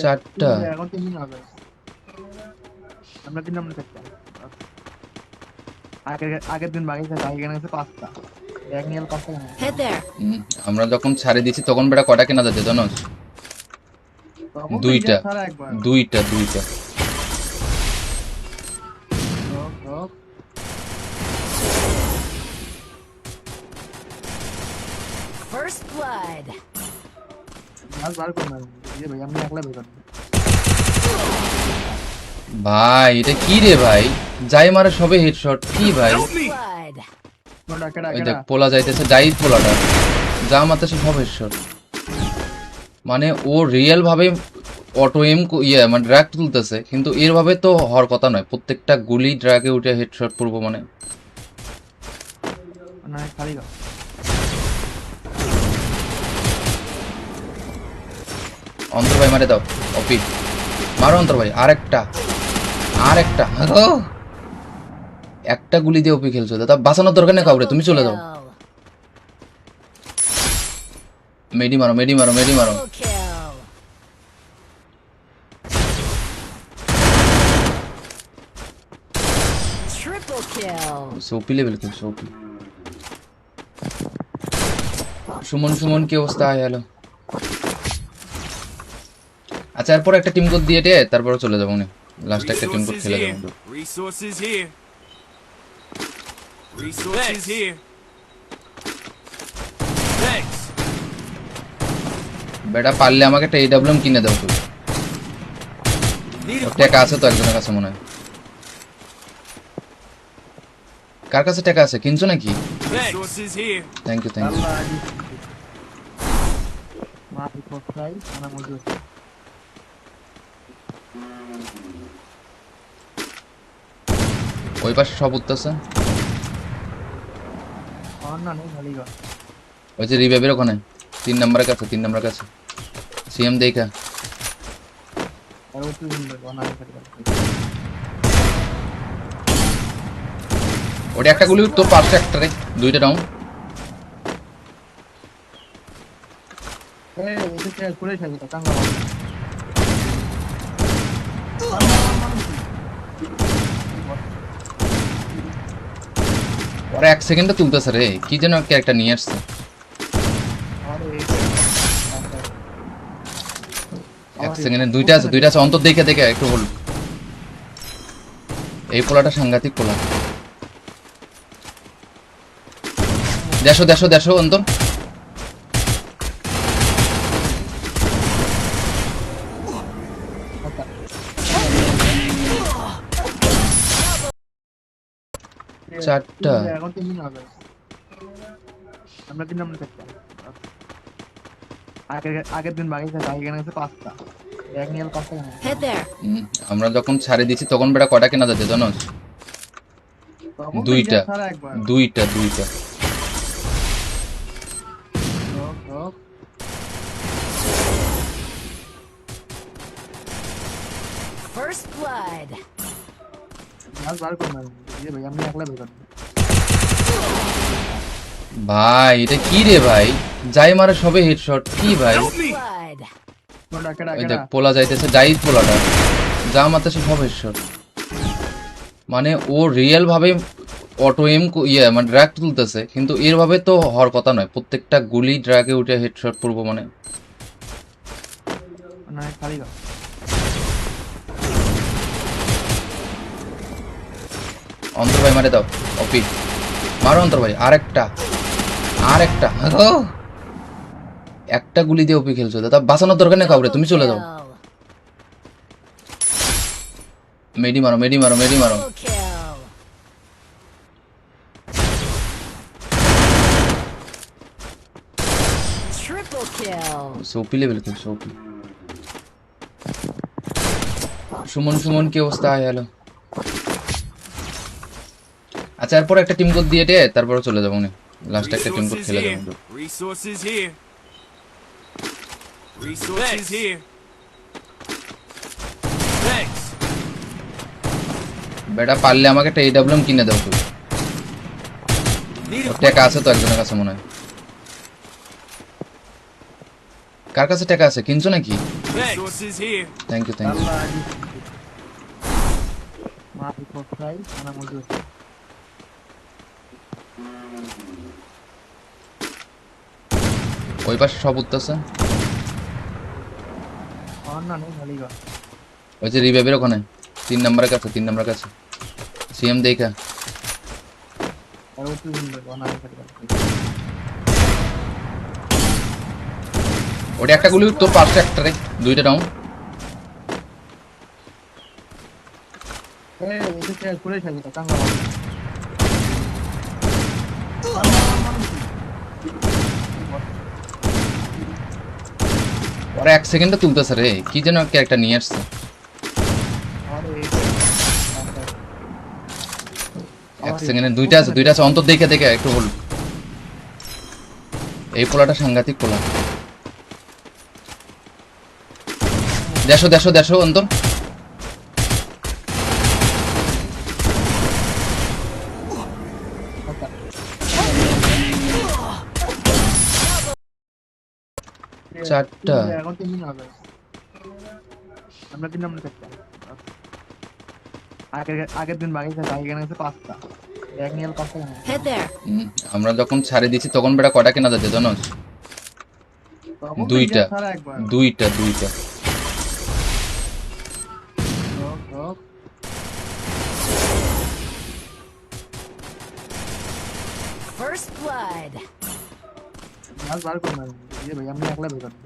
চারটা। এখন 3 দিন হবে। আমরা 3 নম্বরে থাকতাম। আগের দিন বাকি থাকে, এখানে আছে 5টা। ব্যাগ নিয়ে 5টা কেনা। Head there. আমরা যখন ছাড়ে দিছি তখন বেটা কটা কেনা যাচ্ছে জানোস? তখন তো দুইটা ইলিয়াস ছাড়া একবার। দুইটা দুইটা। হোক, হোক। First blood. মাছ বার কর না। ভাই আমি একলা বের করব। ভাই এটা কি রে ভাই, যাই মারে সবে হেডশট কি ভাই? First blood. কোনটা কেডা ওই কেডা? দেখ পোলা যাইতেছে, যাই পোলাটা যা মারতেছে সব হেডশট। মানে ও রিয়েল ভাবে অটো এম মানে ড্রাগ তুলতেছে, কিন্তু এর ভাবে তো হওয়ার কথা নয়। প্রত্যেকটা গুলি ড্রাগে উঠে হেডশট পড়বো মানে। না খালি গাও। অন্তর ভাই মারে দাও, অপি মারো অন্তর ভাই। আরেকটা আরেকটা ও! একটা গুলি দিয়ে অপি খেলছো, দাদা বাঁচানোর দরকার নেই কাউরে, তুমি চলে যাও। Kill. মেডি মারো মেডি মারো মেডি মারো। Double kill. Triple kill. Soapy level খেলছো ওপি। সুমন সুমন কি অবস্থা? হ্যালো। আচ্ছা এরপর একটা টিম কোড দিয়ে দে, তারপরে চলে যাবো উনি। লাস্ট একটা টিম কোড Resources খেলে here. যাবো। Resources here. Resources here. Thanks. বেটা পারলে আমাকে একটা এডব্লিউএম কিনে দাও তুই। Need ওর a টাকা আছে তো একজনের কাছে মনে হয়। কার কাছে টাকা আছে, কিনছো নাকি? resources here. Thank you thank you. Allah আদি। মা কোথায়? ana মজুদ। ওই পাশে সব উঠতেছে। না নেই খালি গাও। ওই যে রিভাইভের ওখানে 3 নম্বরের কাছে, 3 নম্বরের কাছে সিএম দেখা। আর ওই তুই না খালি গাও। ওটা একটা গুলি তোর পাশে একটা রে, দুইটা ডাউন। এই এটা করে খেলবো তো কাঙ্গা। ওরা 1 সেকেন্ডে তুলতেছে রে, কি যেন ক্যারেক্টার নিয়ে আসছে। আরে 1 সেকেন্ডে দুইটা আছে, দুইটা আছে অন্তর দেখে দেখে একটু হল। এই পোলাটা সাংঘাতিক পোলা। দেশো দেশো দেশো অন্তর। চারটা। এখন 3 দিন হবে। আমরা 3 নম্বরে থাকতাম। আগের দিন বাকি থাকে, এখানে আছে 5টা। ব্যাগ নিয়ে 5টা কেনা। Head there. আমরা যখন ছাড়ে দিছি তখন বেটা কটা কেনা যাচ্ছে জানোস? তখন তো দুইটা ইলিয়াস ছাড়া একবার। দুইটা দুইটা। হোক, হোক। First blood. মাছ বার কর না। ভাই আমি একলা বের করব। ভাই এটা কি রে ভাই, যাই মারে সবে হেডশট কি ভাই? Help me. Blood. কোনটা কেডা ওই কেডা? দেখ পোলা যাইতেছে, যাই পোলাটা যা মারতেছে সব হেডশট। মানে ও রিয়েল ভাবে অটো এম মানে ড্রাগ তুলতেছে, কিন্তু এর ভাবে তো হওয়ার কথা নয়। প্রত্যেকটা গুলি ড্রাগে উঠে হেডশট পড়বো মানে। না খালি গাও। অন্তর ভাই মারে দাও, অপি মারো অন্তর ভাই। আরেকটা আরেকটা ও! একটা গুলি দিয়ে অপি খেলছো, দাদা বাঁচানোর দরকার নেই কাউরে, তুমি চলে যাও। Kill. মেডি মারো মেডি মারো মেডি মারো। Double kill. Triple kill. Soapy level খেলছো ওপি। সুমন সুমন কি অবস্থা? হ্যালো। আচ্ছা এরপর একটা টিম কোড দিয়ে দে, তারপরে চলে যাবো উনি। লাস্ট একটা টিম কোড Resources খেলে here. যাবো। Resources here. Resources here. Thanks. বেটা পারলে আমাকে একটা এডব্লিউএম কিনে দাও তুই। Need ওর a টাকা আছে তো একজনের কাছে মনে হয়। কার কাছে টাকা আছে, কিনছো নাকি? Resources here. Thank you thank you. Allah মাফ কোথায় ana মজুদ ওই পাশে সব উঠতেছে, আর না নেই খালি গা ওই যে রিভাইভের ওখানে 3 নম্বরের কাছে, 3 নম্বরের কাছে সিএম দেখা। আর ও তুই বল ana খালি গা ওটা একটা গুলি তোর পাশে একটা রে, দুইটা ডাউন। এই এটা কে করে খালি তা কাঙ্গা ওরা 1 সেকেন্ডে তুলতেছে রে, কি যেন ক্যারেক্টার নিয়ে আসছে। আরে 1 সেকেন্ডে দুইটা আছে অন্তর দেখে দেখে একটু বল। এই পোলাটা সাংঘাতিক পোলা। দেশো অন্তর। চারটা এখন 3 দিন হবে আমরা 3 নম্বরে থাকতাম আগের দিন বাকি থাকে এখানে আছে 5টা এক নিয়ে 5টা Head there. আমরা যখন ছাড়ে দিছি তখন বেটা কটা কেনা যাচ্ছে জানোস? দুইটা। দুইটা First blood. বার করুন না এই ভাই আমি একলা বের করব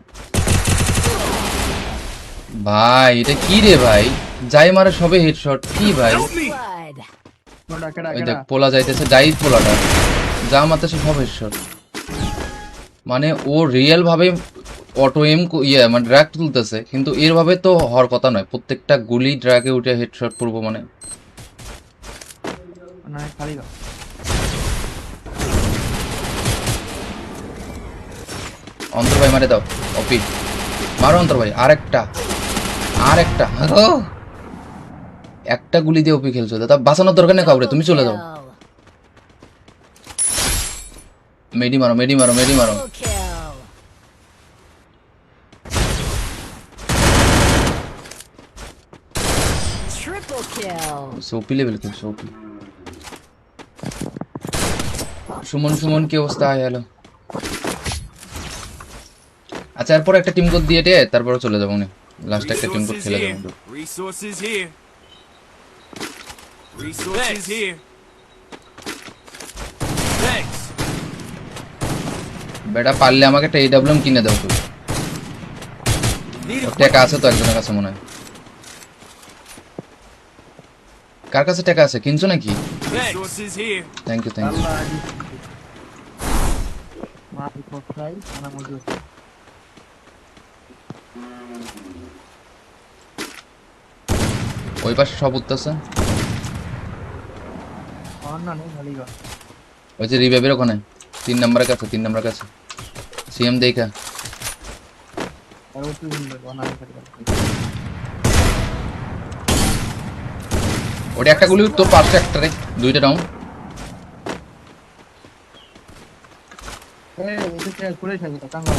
ভাই এটা কি রে ভাই, যাই মারে সবে হেডশট কি ভাই। Help me. Blood. কোনটা কেডা ওই কেডা দেখ পোলা যাইতেছে, যাই পোলাটা যা মারতেছে সব হেডশট। মানে ও রিয়েল ভাবে অটো এম মানে ড্র্যাগ তুলতেছে, কিন্তু এর ভাবে তো হওয়ার কথা নয়। প্রত্যেকটা গুলি ড্র্যাগে উঠে হেডশট পড়বো মানে। না খালি গা অন্তর ভাই মারে দাও, অপি মারো অন্তর ভাই। আরেকটা ও একটা গুলি দিয়ে অপি খেলছো, তা বাঁচানোর দরকার নেই কাউরে, তুমি চলে যাও। Kill. মেডি মারো। Double kill. Triple kill. Soapy level খেলছো ওপি। সুমন কি অবস্থা? হ্যালো। আচ্ছা এরপর একটা টিম কোড দিয়ে তারপরে চলে যাবো উনি, লাস্ট একটা টিম কোড Resources খেলে here. যাবো। Resources here. Resources here. Thanks. বেটা পারলে আমাকে একটা এডব্লিউএম কিনে দাও তো। Need a টাকা আছে তো একজনের কাছে মনে হয়। কার কাছে টাকা আছে, কিনছো নাকি? Resources here. Thank you Allah মাফ কোথায় ana মজুদ ওই পাশে সব উঠতেছে, আর না নেই খালি গা ওই যে রিভাইভের ওখানে 3 নম্বরের কাছে সিএম দেখা। আর ও তুই বল ana খালি গা ওটা একটা গুলি তোর পাশে একটা রে, দুইটা ডাউন। এই এটা কে করে খালি তা কাঙ্গা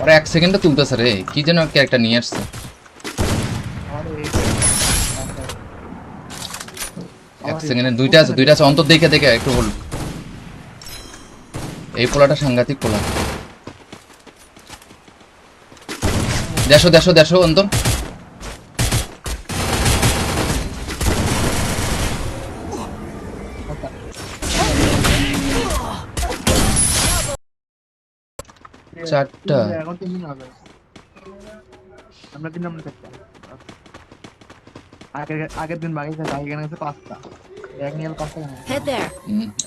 ওরা 1 সেকেন্ডে তুলতেছে রে, কি যেন ক্যারেক্টার নিয়ে আসছে। আরে 1 সেকেন্ডে দুইটা আছে অন্তর দেখে দেখে একটু বল। এই পোলাটা সাংঘাতিক পোলা। দেশো অন্তর। চারটা এখন 3 দিন হবে আমরা 3 নম্বরে থাকতাম আগের দিন বাকি থাকে এখানে আছে 5টা এক নিয়ে 5টা Head there.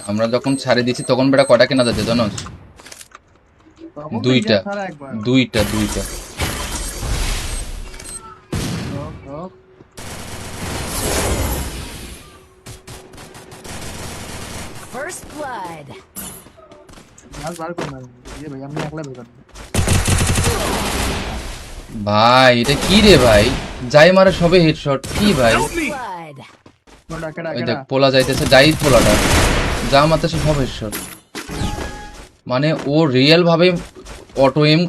আমরা যখন ছাড়ে দিছি তখন বেটা কটা কেনা যাচ্ছে জানোস? দুইটা। First blood. বার করুন না এই ভাই আমি একলা বের করব ভাই এটা কি রে ভাই, যাই মারে সবে হেডশট কি ভাই। Help me. Blood. কোনটা কেডা ওই দেখ কেডা পোলা যাইতেছে, যাই পোলাটা যা মারতেছে সব হেডশট। মানে ও রিয়েল ভাবে অটো এম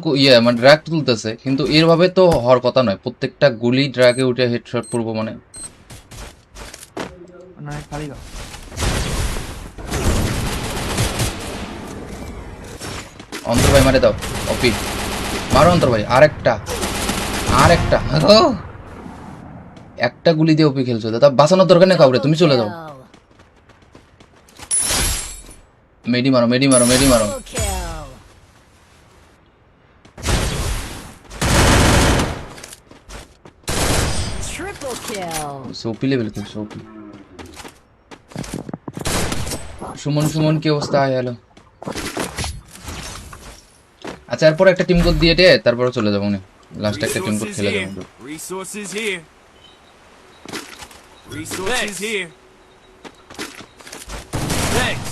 মানে ড্র্যাগ তুলতেছে, কিন্তু এর ভাবে তো হওয়ার কথা নয়। প্রত্যেকটা গুলি ড্র্যাগে উঠে হেডশট পড়বো মানে। না খালি গা অন্তর ভাই মারে দাও, ওপি মারো অন্তর ভাই। আরেকটা একটা গুলি দিয়ে ওপি খেলছো দাদা, বাঁচানোর দরকার নেই কাউরে, তুমি চলে যাও। Kill. মেডি মারো। Triple kill. Triple kill. Soapy level খেলছো, ওপি। সুমন কি অবস্থা? হ্যালো। আচ্ছা, এরপর একটা টিম কোড দিয়ে দে, তারপরে চলে যাবো উনি। লাস্ট একটা টিম কোড Resources খেলে here. যাবো। Resources here. Resources here. Thanks.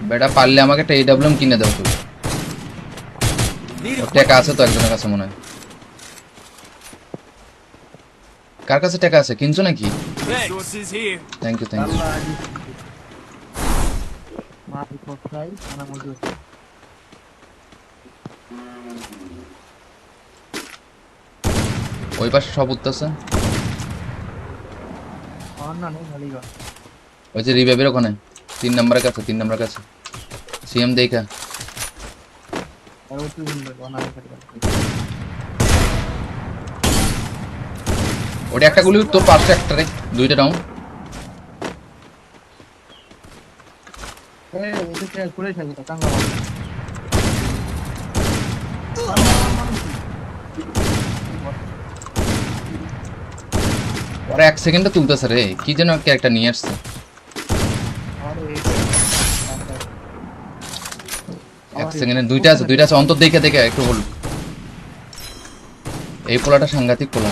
বেটা পারলে আমাকে একটা AWM কিনে দাও তুমি। Need a টাকা আছে তো একজনের কাছে মনে হয়। কার কাছে টাকা আছে? কিনছো নাকি? resources here. Thank you. Allah মা কোথায় ana মজুদ ওই পাশে সব উঠতেছে। না নেই খালি গা ওই যে রিভাইভের ওখানে 3 নম্বরের কাছে সিএম দেখা। আর ওই তুই না খালি গা ওটা একটা গুলি তোর পাশে একটা রে, দুইটা ডাউন। এটা করে খেলি তা কাঙ্গা ওরা 1 সেকেন্ডে তুলতেছে রে, কি যেন ক্যারেক্টার নিয়ে আসছে। আরে 1 সেকেন্ডে দুইটা আছে অন্তর দেখে একটু বল। এই পোলাটা সাংঘাতিক পোলা।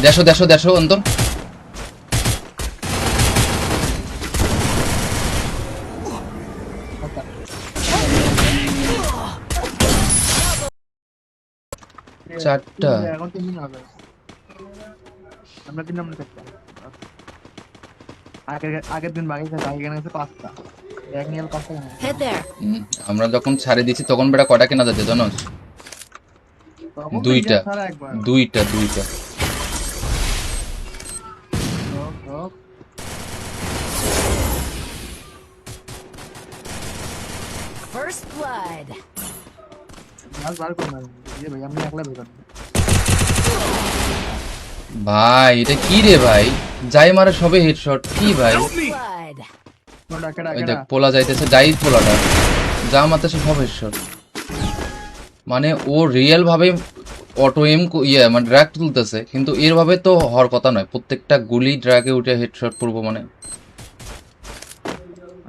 দেশো অন্তর। চারটা। এখন 3 দিন হবে আমরা 3 নম্বরে থাকতাম আগের দিন বাকি থাকে আগে গেছে 5টা এক নিয়ে 5টা কেন Head there. আমরা যখন ছাড়ে দিছি তখন বেটা কয়টা কেনা যাচ্ছে জানোস? দুইটা। First blood. বার কর না ভাই আমি একলা বের করব ভাই এটা কি রে ভাই, যাই মারে সবে হেডশট কি ভাই। Help me. Blood. ওই দেখ পোলা যাইতেছে, যাই পোলাটা যা মারতেছে সব হেডশট। মানে ও রিয়েল ভাবে অটো এম মানে ড্র্যাগ তুলতেছে, কিন্তু এর ভাবে তো হওয়ার কথা নয়। প্রত্যেকটা গুলি ড্র্যাগে উঠে হেডশট পড়বো মানে।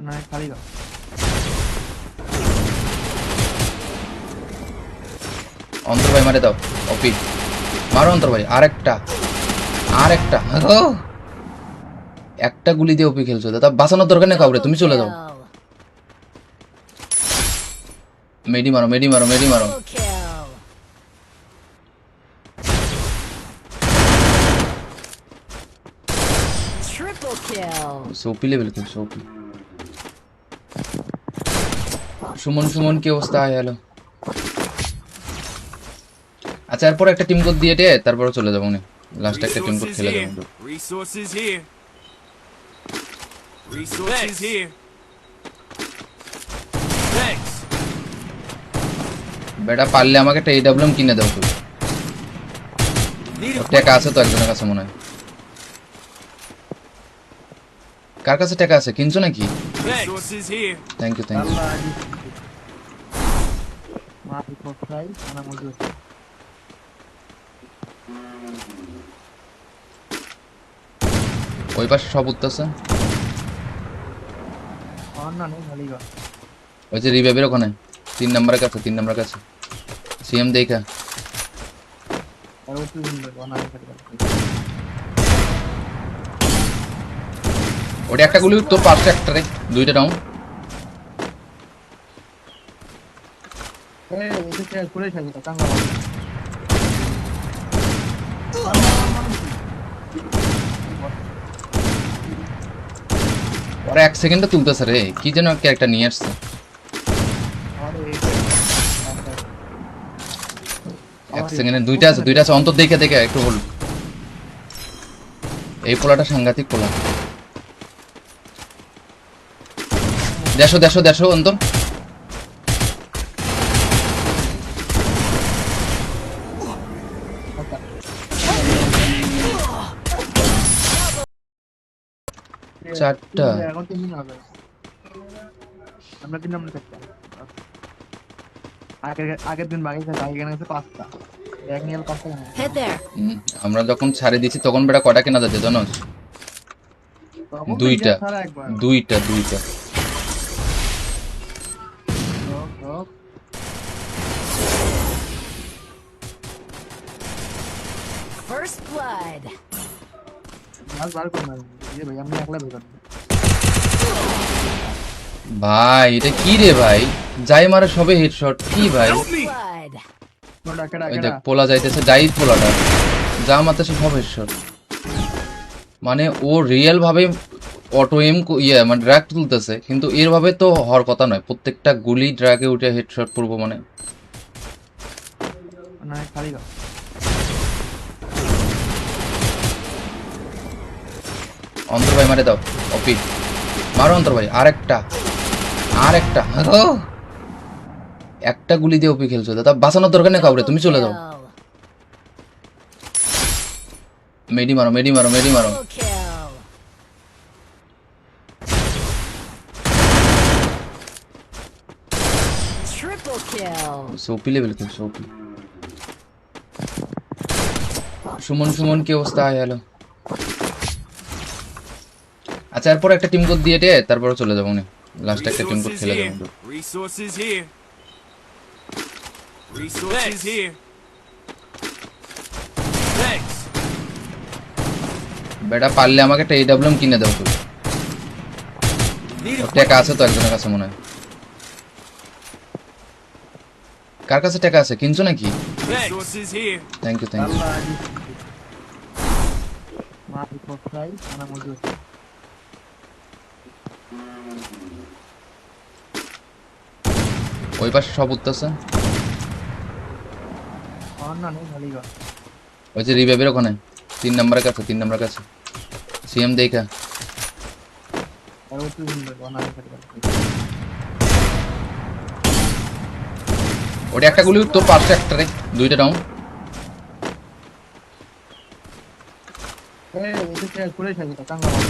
না খালি গা অন্তর ভাই মারে দাও, ওপি মারো অন্তর ভাই। আরেকটা একটা গুলি দিয়ে ওপি খেলছো দাদা, বাঁচানোর দরকার নেই কাউরে, তুমি চলে যাও। Kill. মেডি মারো। Triple kill. Triple kill. Soapy level খেলছো, ওপি। সুমন কি অবস্থা? হ্যালো। আচ্ছা, এরপর একটা টিম কোড দিয়ে দে, তারপরে চলে যাবো উনি। লাস্ট একটা টিম কোড Resources খেলে here. যাবো। Resources here. Resources here. Thanks. বেটা পারলে আমাকে একটা AWM কিনে দাও তুমি। Need a টাকা আছে তো একজনের কাছে মনে হয়। কার কাছে টাকা আছে? কিনছো নাকি? resources here. Thank you. Allah মা কোথায় ana মজুদ ওই পাশে সব উঠতেছে। না নেই খালি গা ওই যে রিভাইভের ওখানে 3 নম্বরের কাছে সিএম দেখা। আর ওই তুই না খালি গা ওটা একটা গুলি তোর পাশে একটা রে, দুইটা ডাউন। এটা করে খেলি তা কাঙ্গা ওরা 1 সেকেন্ডে তুলতেছে রে, কি যেন ক্যারেক্টার নিয়ে আসছে। আমার এই 1 সেকেন্ডে দুইটা আছে অন্তর দেখে দেখে একটু বল। এই পোলাটা সাংঘাতিক পোলা। দেড়শো অন্তর। চারটা। এখন 3 দিন হবে। আমরা 3 নম্বরে থাকতাম। আগের দিন বাকি থাকে এখানে আছে 5টা। এক নিয়ে 5টা কেন? Head there. আমরা যখন ছাড়ে দিছি তখন বেটা কটা কেনা যাচ্ছে জানোস? তখন দুইটা। ছাড়া একবার। দুইটা। হপ। First blood. মাল বার কর না। এই ভাই আমি একলা বের করব। ভাই এটা কি রে ভাই, যাই মারে সবে হেডশট। কি ভাই Help me! Blood. কোনটা কেডা ওই কেডা? দেখ পোলা যাইতেছে, ডাইট পোলাটা যা মারতেছে সব হেডশট। মানে ও রিয়েল ভাবে অটো এম মানে ড্র্যাগ তুলতেছে, কিন্তু এর ভাবে তো হওয়ার কথা নয়। প্রত্যেকটা গুলি ড্র্যাগে উঠে হেডশট পড়বো মানে। না খালি গা। অন্তর ভাই মারে দাও, অপি মারো অন্তর ভাই। আরেকটা ও, একটা গুলি দিয়ে অপি খেলছো দাদা, বাঁচানোর দরকার নেই কাউরে, তুমি চলে যাও। Kill. মেডি মারো। Double kill. Triple kill. Soapy level খেলছো ওপি। সুমন কি অবস্থা? আয় হ্যালো। আচ্ছা এরপর একটা টিম কোড দিয়ে তারপরে চলে যাবো উনি। লাস্ট একটা টিম কোড Resources খেলে here. যাবো। Resources here. Resources here. Thanks. বেটা পারলে আমাকে একটা AWM কিনে দাও তো। Need a টাকা আছে তো একজনের কাছে মনে হয়। কার কাছে টাকা আছে? কিনছো নাকি? resources here. Thank you. Allah আজি। মাফ কোথায়? ana মজুদ। ওই পাশে সব উঠতেছে। না নেই খালি গা। ওই যে রিভাইভের ওখানে 3 নম্বরের কাছে সিএম দেখা। আর ও তুই না খালি গা। ওটা একটা গুলি তোর পাশে একটা রে, দুইটা ডাউন। এই এটা কে করে খালি তা কাঙ্গা মার।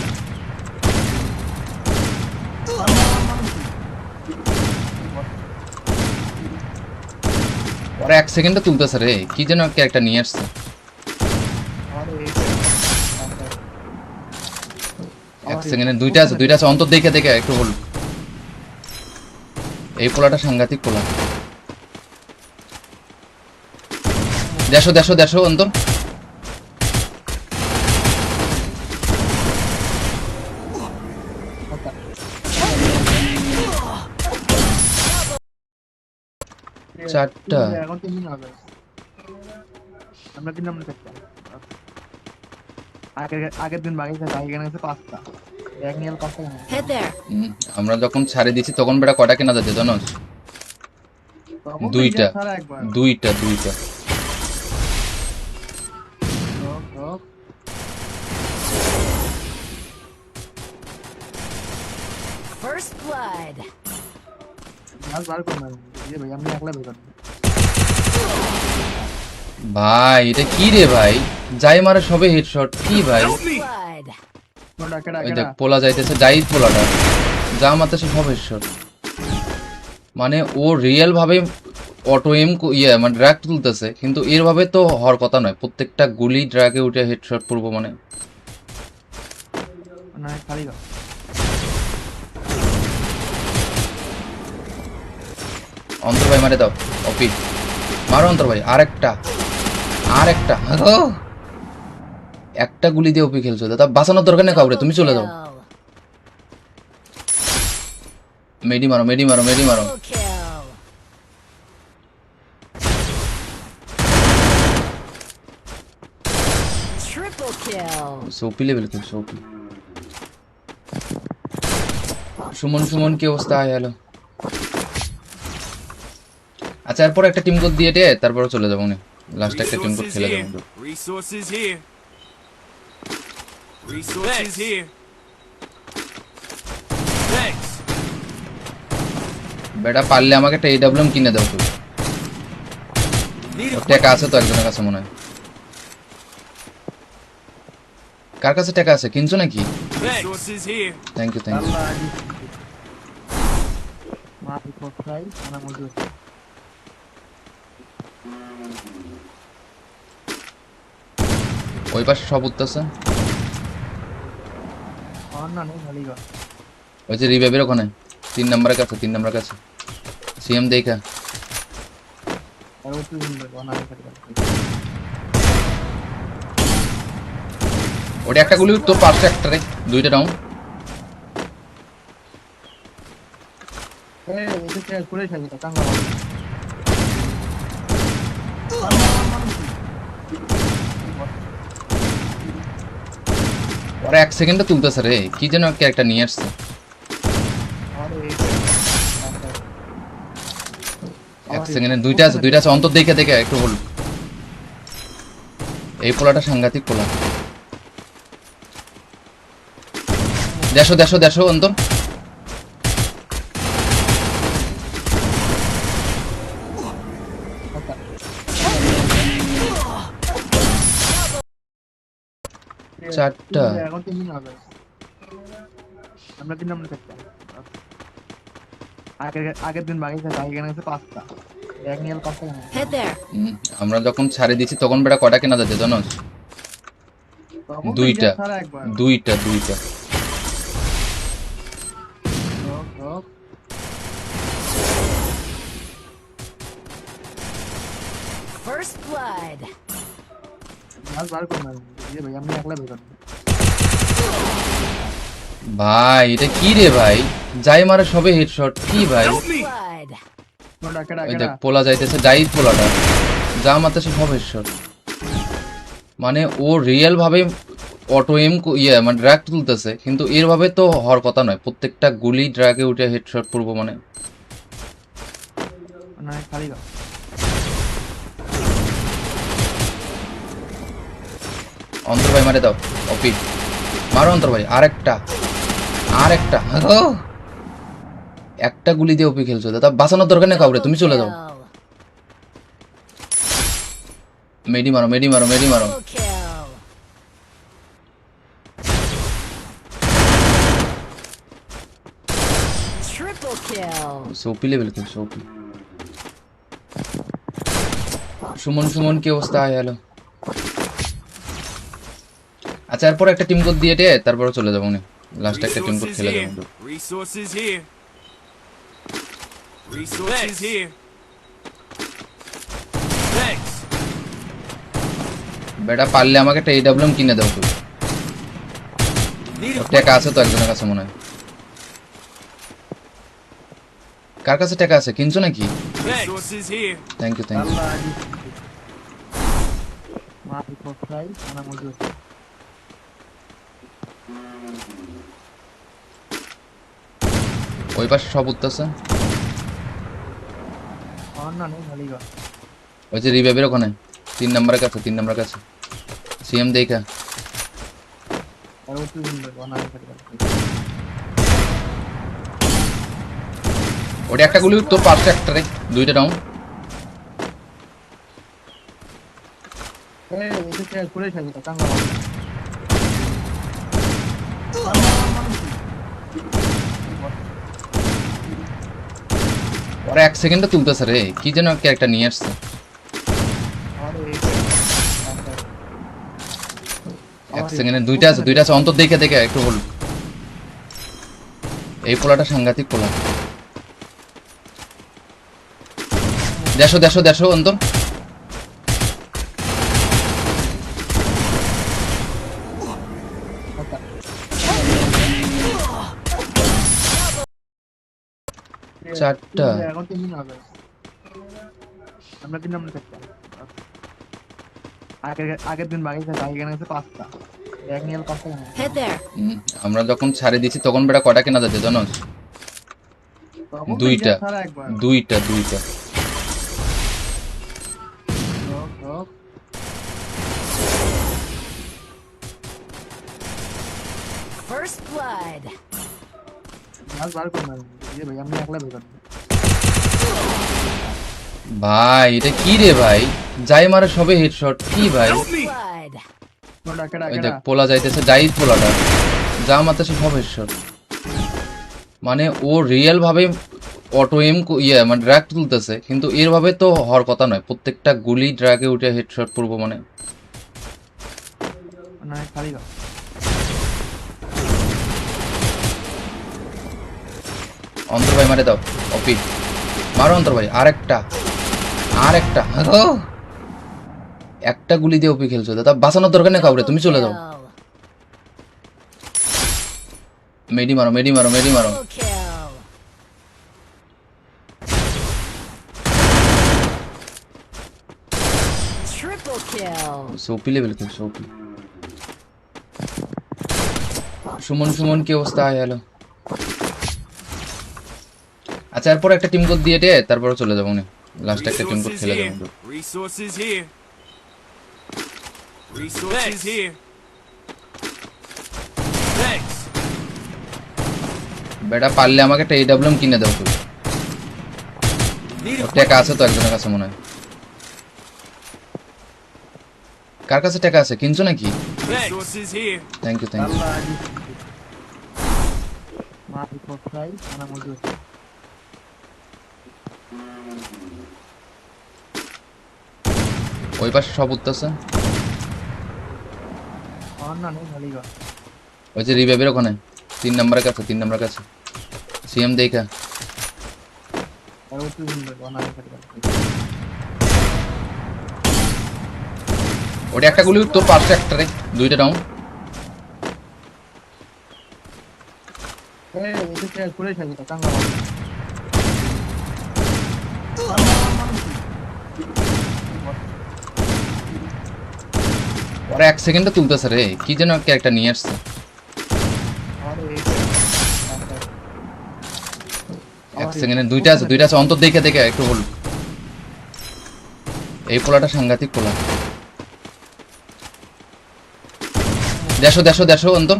ওরা 1 সেকেন্ডে তুলতেছে রে, কি যেন ক্যারেক্টার নিয়ে আসছে। আমার এই 1 সেকেন্ডে দুইটা আছে অন্তর দেখে দেখে একটু বল। এই পোলাটা সাংঘাতিক পোলা। দেড়শো অন্তর। চারটা। এখন 3 দিন হবে। আমরা 3 নম্বরে থাকতাম। আগের দিন বাকি থাকে এখানে আছে 5টা। এক নিয়ে 5টা কেন? Head there. আমরা যখন ছাড়ে দিছি তখন বেটা কটা কেনা যাচ্ছে জানোস? তখন দুইটা। ছাড়া একবার। দুইটা। হপ। First blood. মাল বার কর না। এই ভাই আমি একলা বের করব। ভাই এটা কি রে ভাই, যাই মারে সবে হেডশট। কি ভাই Help me! Blood. কোনটা কেডা ওই কেডা? দেখ পোলা যাইতেছে, ডাইট পোলাটা যা মারতেছে সব হেডশট। মানে ও রিয়েল ভাবে অটো এম মানে ড্র্যাগ তুলতেছে, কিন্তু এর ভাবে তো হওয়ার কথা নয়। প্রত্যেকটা গুলি ড্র্যাগে উঠে হেডশট পড়বো মানে। না খালি গা। অন্তর ভাই মারে দাও, অপি মারো অন্তর ভাই। আরেকটা ও, একটা গুলি দিয়ে অপি খেলছো দাদা, বাঁচানোর দরকার নেই কাউরে, তুমি চলে যাও। Kill. মেডি মারো। Double kill. Triple kill. Soapy level খেলছো ওপি। সুমন সুমন কি অবস্থা? হ্যালো। আচ্ছা এরপর একটা টিম কোড দিয়ে দে, তারপরে চলে যাবো নি। লাস্ট একটা টিম কোড Resources খেলে here. যাবো। Resources here. Resources here. Thanks. বেটা পারলে আমাকে একটা এডব্লিউএম কিনে দাও তো। Need a টাকা আছে তো একজনের কাছে মনে হয়। কার কাছে টাকা আছে? কিনছো নাকি? resources here. Thank you thank you. Allah মাফি কোথায় ana মজুদ ওই পাশে সব উঠতেছে। না নেই খালিগা ওই যে রিভাইভের ওখানে 3 নম্বরের কাছে, 3 নম্বরের কাছে সিএম দেখা। আর ওই তুই না খালিগা ওটা একটা গুলি তোর পাশে একটা রে, দুইটা ডাউন। এই এটা করে খালি টাঙ্গা ওরা 1 সেকেন্ডে তুলতেছে রে, কি যেন ক্যারেক্টার নিয়ে আসছে। আরে 1 সেকেন্ডে দুইটা আছে, দুইটা আছে অন্তর দেখে দেখে একটু হোল্ড। এই পোলাটা সাংঘাতিক পোলা। দেশো দেশো দেশো অন্তর। চারটা। এখন 3 দিন হবে আমরা 3 নম্বরে থাকতাম আগের দিন বাকি থাকে এখানে আছে 5টা এক নিয়ে 5টা কেন Head there. আমরা যখন ছাড়ে দিছি তখন বেটা কটা কেনা যাচ্ছে জানোস? দুইটা সারা একবার দুইটা দুইটা। Hop First blood. মাল বার কর না ভাই আমি একলা বের করব ভাই এটা কি রে ভাই? যাই মারে সবে হেডশট কি ভাই? Help me. Blood. কোনটা কেডা ওই কেডা দেখ পোলা যাইতেছে, যাই পোলাটা যা মারতেছে সব হেডশট। মানে ও রিয়েল ভাবে অটো এম মানে ড্র্যাগ তুলতেছে, কিন্তু এর ভাবে তো হওয়ার কথা নয়। প্রত্যেকটা গুলি ড্র্যাগে উঠে হেডশট পড়বো মানে। না খালি গা অন্তর ভাই মারে দাও অপি, মারো অন্তর ভাই। আরেকটা আরেকটা ও! একটা গুলি দিয়ে অপি খেলছো, তা বাঁচানোর দরকার নেই কাউরে, তুমি চলে যাও। Kill. মেডি মারো মেডি মারো মেডি মারো। Double kill. Triple kill. Soapy level খেলছো ওপি। সুমন সুমন কি অবস্থা? হ্যালো। আচ্ছা এরপর একটা টিম কোড দিয়ে দে, তারপরে চলে যাবো নি। লাস্ট একটা টিম কোড Resources খেলে here. যাবো। Resources here. Resources here. Thanks. বেটা পারলে আমাকে একটা এডব্লিউএম কিনে দাও তো। Need a টাকা আছে তো একজনের কাছে মনে হয়। কার কাছে টাকা আছে? কিনছো নাকি? resources here. Thank you thank you. Allah মাফি কোথায় ana মজুদ ওই পাশে সব উঠতেছে। না নেই খালি গা ওই যে রিভাইভের ওখানে 3 নম্বরের কাছে, 3 নম্বরের কাছে সিএম দেখা। আর ওই তুই না খালি গা ওটা একটা গুলি তোর পাশে একটা রে, দুইটা ডাউন। এই এটা করে খালি টাঙ্গা ওরা 1 সেকেন্ডে তুলতেছে রে, কি যেন ক্যারেক্টার নিয়ে আসছে। আরে 1 সেকেন্ডে দুইটা আছে, দুইটা আছে অন্তর দেখে দেখে একটু হোল্ড। এই পোলাটা সাংঘাতিক পোলা। দেশো দেশো দেশো অন্তর। চারটা। এখন 3 দিন হবে আমরা 3 নম্বরে থাকতাম আগের দিন বাকি থাকে এখানে আছে 5টা এক নিয়ে 5টা কেন Head there. আমরা যখন ছাড়ে দিছি তখন বেটা কটা কেনা যাচ্ছে জানোস? দুইটা ছাড়া একবার দুইটা রক, রক। First blood. মাছ বার কর না ভাই আমি একলা বের করব ভাই এটা কি রে ভাই, যাই মারে সবে হেডশট কি ভাই। Help me! Blood. কোনটা কেডা ওই কেডা দেখ পোলা যাইতেছে, যাই পোলাটা যা মারতেছে সব হেডশট। মানে ও রিয়েল ভাবে অটো এম মানে ড্র্যাগ তুলতেছে, কিন্তু এর ভাবে তো হওয়ার কথা নয়। প্রত্যেকটা গুলি ড্র্যাগে উঠে হেডশট পড়বো মানে। না খালি গা অন্তর ভাই মারে দাও, অপি মারো অন্তর ভাই। আর একটা একটা গুলি দিয়ে অপি খেলছো দাদা, বাঁচানোর দরকার নেই কাউরে, তুমি চলে যাও। Kill. মেডি মারো। Double kill. Triple kill. Soapy level খেলছো ওপি। সুমন কি অবস্থা? আয় হ্যালো। আচ্ছা এরপর একটা টিম কোড দিয়ে তারপরে চলে যাবো উনি, লাস্ট একটা টিম কোড Resources খেলে here. যাবো। Resources here. Resources here. Thanks. বেটা পারলে আমাকে একটা এডব্লিউএম কিনে দাও তুমি। Need ওর a টাকা আছে তো একজনের কাছে মনে হয়। কার কাছে টাকা আছে, কিনছো নাকি? Resources here. Thank you. Allah আজি মাছ কোথায় ana মজুদ ওই পাশে সব উঠতেছে, না নেই খালি গা ওই যে রিভাইভের ওখানে 3 নম্বরের কাছে সিএম দেখা। আর ওই তুই না খালি গা ওটা একটা গুলি তোর পাশে একটা রে, দুইটা ডাউন। এটা কে করে খালি তা কাঙ্গা ওরা 1 সেকেন্ডে তুলতেছে রে, কি যেন একটা নিয়ে আসছে। আরে 1 সেকেন্ডে দুইটা আছে অন্তর দেখে একটু বল। এই পোলাটা সাংঘাতিক পোলা। দেশো অন্তর।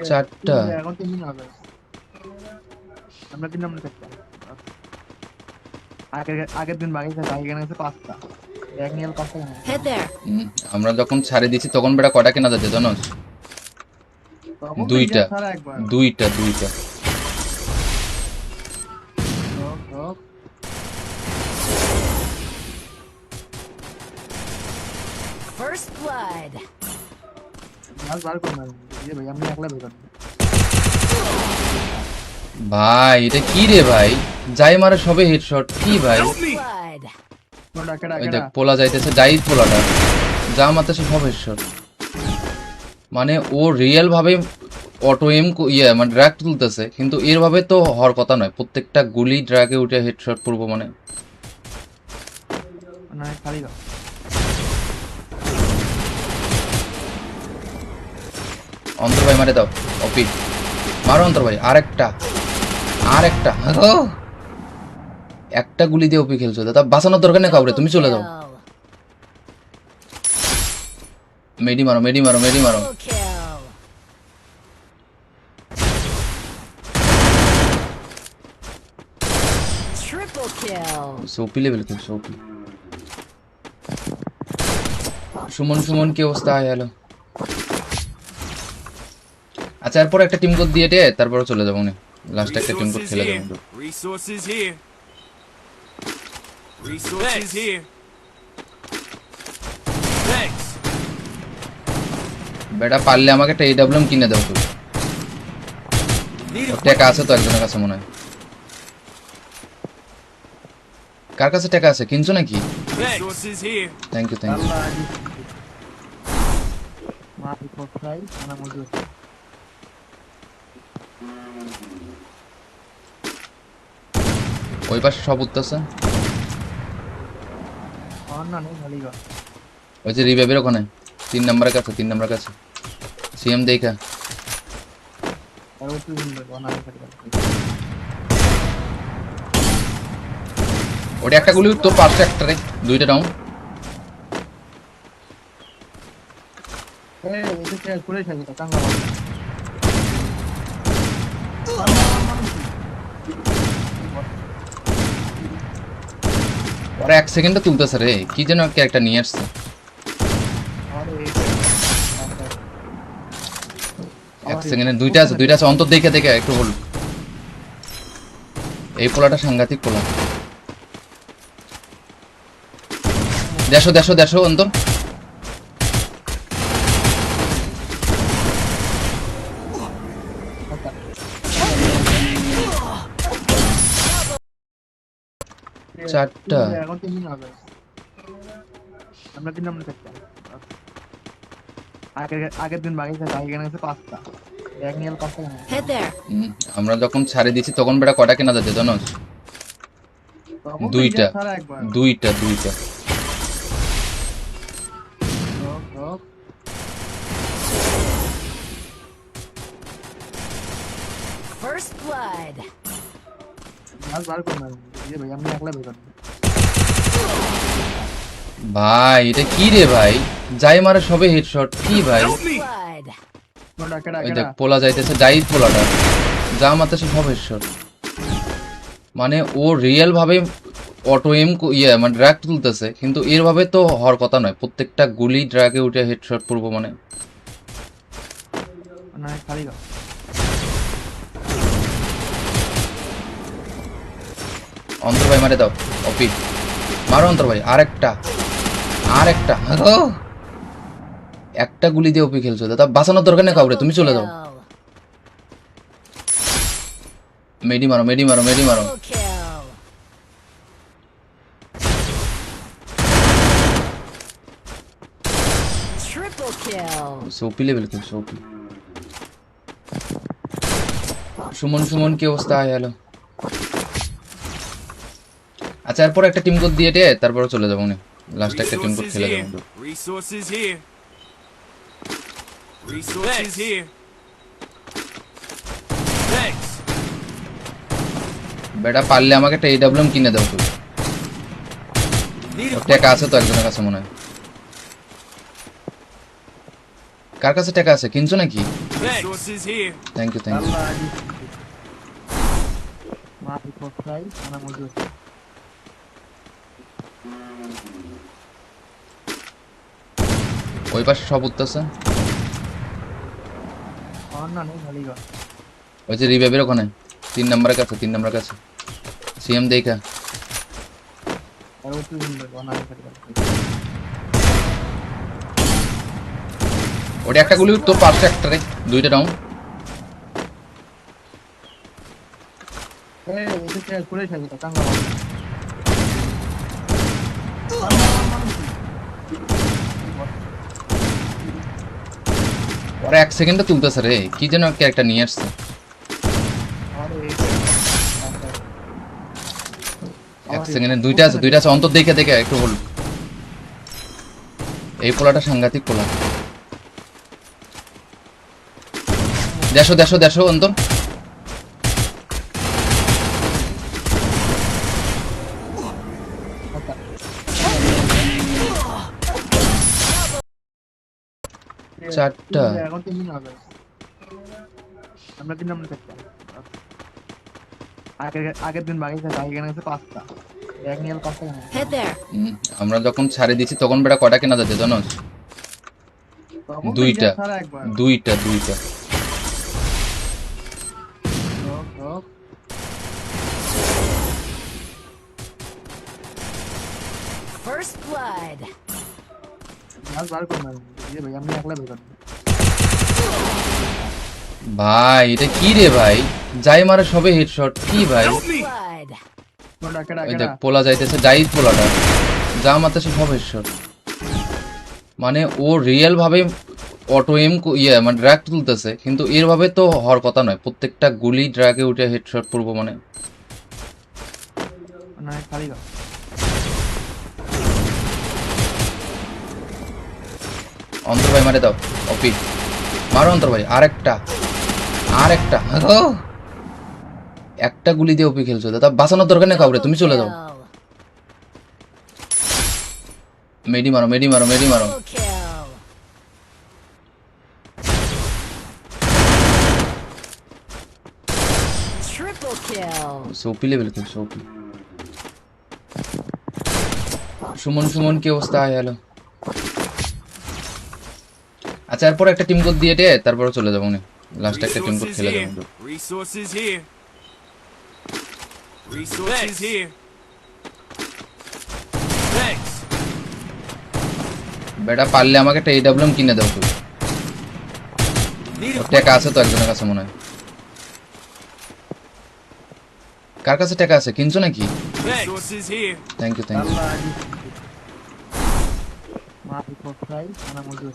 চারটা এখন 3 দিন হবে আমরা 3 নম্বরে থাকতাম আগের দিন বাকি থাকে এখানে আছে 5টা এক নিয়ে 5টা কেন Head there. আমরা যখন ছাড়ে দিছি তখন বেটা কয়টা কেনা যাচ্ছে জানো? দুইটা ছাড়া একবার দুইটা রক, রক। First blood. মাছ বার কর না ভাই আমি একলা বের করব ভাই এটা কি রে ভাই, যাই মারে সবে হেডশট কি ভাই। Help me! Blood. কোনটা কেডা ওই কেডা দেখ পোলা যাইতেছে, যাই পোলাটা যা মারতেছে সব হেডশট। মানে ও রিয়েল ভাবে অটো এম মানে ড্র্যাগ তুলতেছে, কিন্তু এর ভাবে তো হওয়ার কথা নয়। প্রত্যেকটা গুলি ড্র্যাগে উঠে হেডশট পড়বো মানে। না খালি গা অন্তর ভাই মারে দাও, অপি মারো অন্তর ভাই। আর একটা একটা গুলি দিয়ে অপি খেলছো দাদা, বাঁচানোর দরকার নেই কাউরে, তুমি চলে যাও। Kill. মেডি মারো। Double kill. Triple kill. Soapy level খেলছো ওপি। সুমন কি অবস্থা? আয় হ্যালো। আচ্ছা এরপর একটা টিম কোড দিয়ে তারপরে চলে যাবো উনি, লাস্ট একটা টিম কোড Resources খেলে here. যাবো। Resources here. Resources here. Thanks. বেটা পারলে আমাকে একটা এডব্লিউএম কিনে দাও তুমি। Need ওর a টাকা আছে তো একজনের কাছে মনে হয়। কার কাছে টাকা আছে, কিনছো নাকি? Resources here. Thank you. Allah আজি মাছ কোথায় ana মজুদ ওই পাশে সব উঠতেছে, और ना नहीं खाली का ওই যে রিভাইভের ওখানে 3 নম্বরের কাছে 3 নম্বরের কাছে সিএম দেখা और वो तो और ना नहीं खाली ওটা একটা গুলি তোর পাশে একটা রে দুইটা ডাউন ए इसे क्या पूरे चाहिए था कांगा ওরা 1 সেকেন্ডে তুলতেছে রে কি যেন ক্যারেক্টার নিয়ে আসছে और 1 সেকেন্ডে দুইটা আছে অন্তর দেখে দেখে একটু হোল্ড এই পোলাটা সাংঘাতিক পোলা দেড়শো অন্তর চারটা এখন 3 দিন হবে আমরা 3 নম্বরে থাকতাম আগের দিন বাকি থাকে আগে গেছে 5টা এক নিয়ে 5টা না Head there. আমরা যখন ছাড়ে দিছি তখন বেটা কটা কেনা যাচ্ছে জানোস দুইটা সারা একবার দুইটা রক First blood. মাল বার কর না ये भाई हमने अगला भेजा ভাই এটা কি রে ভাই যাই মারে সবে হেডশট কি ভাই Help me! Blood. कोड़ा केड़ा ওই দেখ केड़ा পোলা যাইতেছে যাই পোলাটা যা মারতেছে সব হেডশট মানে ও রিয়েল ভাবে অটো এম মানে ড্র্যাগ তুলতেছে কিন্তু এর ভাবে তো হওয়ার কথা নয় প্রত্যেকটা গুলি ড্র্যাগে উঠে হেডশট পড়বো মানে ना खाली का অন্তর ভাই মারে দাও অপি মারো অন্তর ভাই আরেকটা ও একটা গুলি দিয়ে অপি খেলছো দাদা বাঁচানোর দরকার নেই কাউরে তুমি চলে যাও Kill. মেডি মারো Double kill. Triple kill. Soapy level খেল সোপি সুমন কি অবস্থা হলো আচ্ছা এরপর একটা টিম কোড দিয়ে তারপরে চলে যাবো না লাস্ট একটা টিম কোড Resources খেলে here. যাবো Resources here. Resources here. Thanks. বেটা পারলে আমাকে একটা এডব্লিউএম কিনে দাও তুই Need ওর a টাকা আছে তো একজনের কাছে মনে হয় কার কাছে টাকা আছে কিনছো নাকি Resources here. থ্যাংক ইউ अल्लाह मार को साइड انا موجود ওই পাশে সব উঠতেছে और ना नहीं खाली का ওই যে রিভাইভের ওখানে 3 নম্বরের কাছে সিএম দেখা और वो तो और ना नहीं खाली का ওটা একটা গুলি তোর পাশে একটা রে দুইটা ডাউন ए इसे क्या पूरे चाहिए था कांगा ওরা 1 সেকেন্ডে তুলতেছে রে কি যেন ক্যারেক্টার নিয়ে আসছে और 1 সেকেন্ডে দুইটা আছে অন্তর দেখে দেখে একটু হোল্ড এই পোলাটা সাংঘাতিক পোলা দেড়শো অন্তর চারটা এখন 3 দিন হবে আমরা 3 নম্বরে থাকতাম আগের দিন বাকি থাকে আগে গেছে 5টা এক নিয়ে 5টা না Head there. আমরা যখন ছাড়ে দিছি তখন বেটা কটা কেনা যাচ্ছে জানোস দুইটা সারা একবার দুইটা রক First blood. माल বার কর না ये भाई हमने अगला भेजा ভাই এটা কি রে ভাই যাই মারে সবে হেডশট কি ভাই Help me! Blood. कोड़ा केड़ा ওই केड़ा দেখ পোলা যাইতেছে যাই পোলাটা যা মারতেছে সব হেডশট মানে ও রিয়েল ভাবে অটো এম মানে ড্র্যাগ তুলতেছে কিন্তু এর ভাবে তো হওয়ার কথা নয় প্রত্যেকটা গুলি ড্র্যাগে উঠে হেডশট পড়বো মানে ना खाली का অন্তর ভাই মারে দাও অপি মারো অন্তর ভাই আরেকটা ও! একটা গুলি দিয়ে অপি খেলছো দাদা বাঁচানোর দরকার নেই কাউরে তুমি চলে যাও Kill. মেডি মারো Triple kill. Triple kill. Soapy level খেলছো ওপি সুমন কি অবস্থা আয় হ্যালো আচ্ছা এরপর একটা টিম কোড দিয়ে দে তারপরে চলে যাবো উনি লাস্ট একটা টিম কোড Resources খেলে here. যাবো Resources here. Resources here. Thanks. বেটা পারলে আমাকে একটা এডব্লিউএম কিনে দাও তুমি Need a টাকা আছে তো একজনের কাছে মনে হয় কার কাছে টাকা আছে কিনছো নাকি resources here. Thank you Allah আজি মাফি কোথায় আনা মজুদ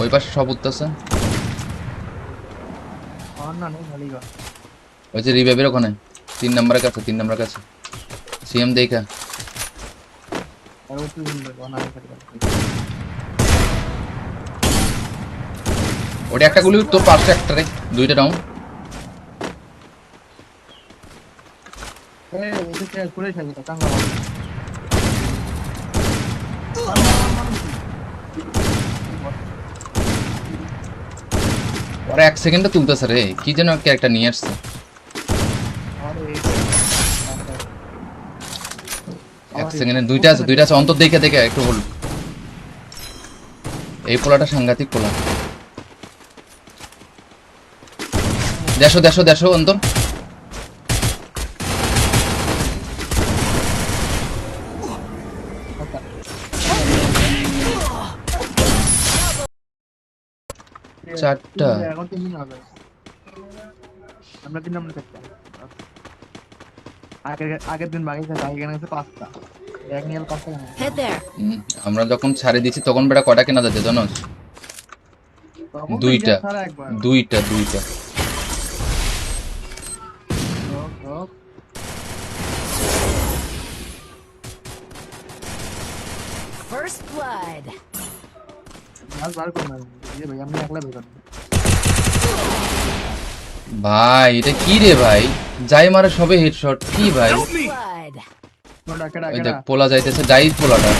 ওই পাশে সব উঠতেছে না নেই খালিগা ওই যে রিভাইভের ওখানে 3 নম্বরের কাছে সিএম দেখা আর ওই তুই না খালিগা ওটা একটা গুলি তোর পাশে একটা রে দুইটা ডাউন এই এটা করে খেলি তো কাঙ্গা ওরা 1 সেকেন্ডে তুলতেছে রে কি যেন ক্যারেক্টার নিয়ে আসছে আরে 1 সেকেন্ডে দুইটা আছে অন্তর দেখে একটু হল এই পোলাটা সাংঘাতিক পোলা দেশো অন্তর চারটা এখন 3 দিন হবে আমরা 3 নম্বরে থাকতাম আগের দিন বাকি আছে এখানে আছে 5টা এক নিয়ে 5টা কেন Head there. আমরা যখন ছাড়ে দিছি তখন বেটা কটা কেনা যাচ্ছে জানো দুইটা সারা একবার দুইটা First blood. মাল বার কর না এই ভাই আমি একলা বের করব ভাই এটা কি রে ভাই যাই মারে সবে হেডশট কি ভাই Help me. Blood. কোনটা কেডা ওই কেডা দেখ পোলা যাইতেছে যাই পোলাটা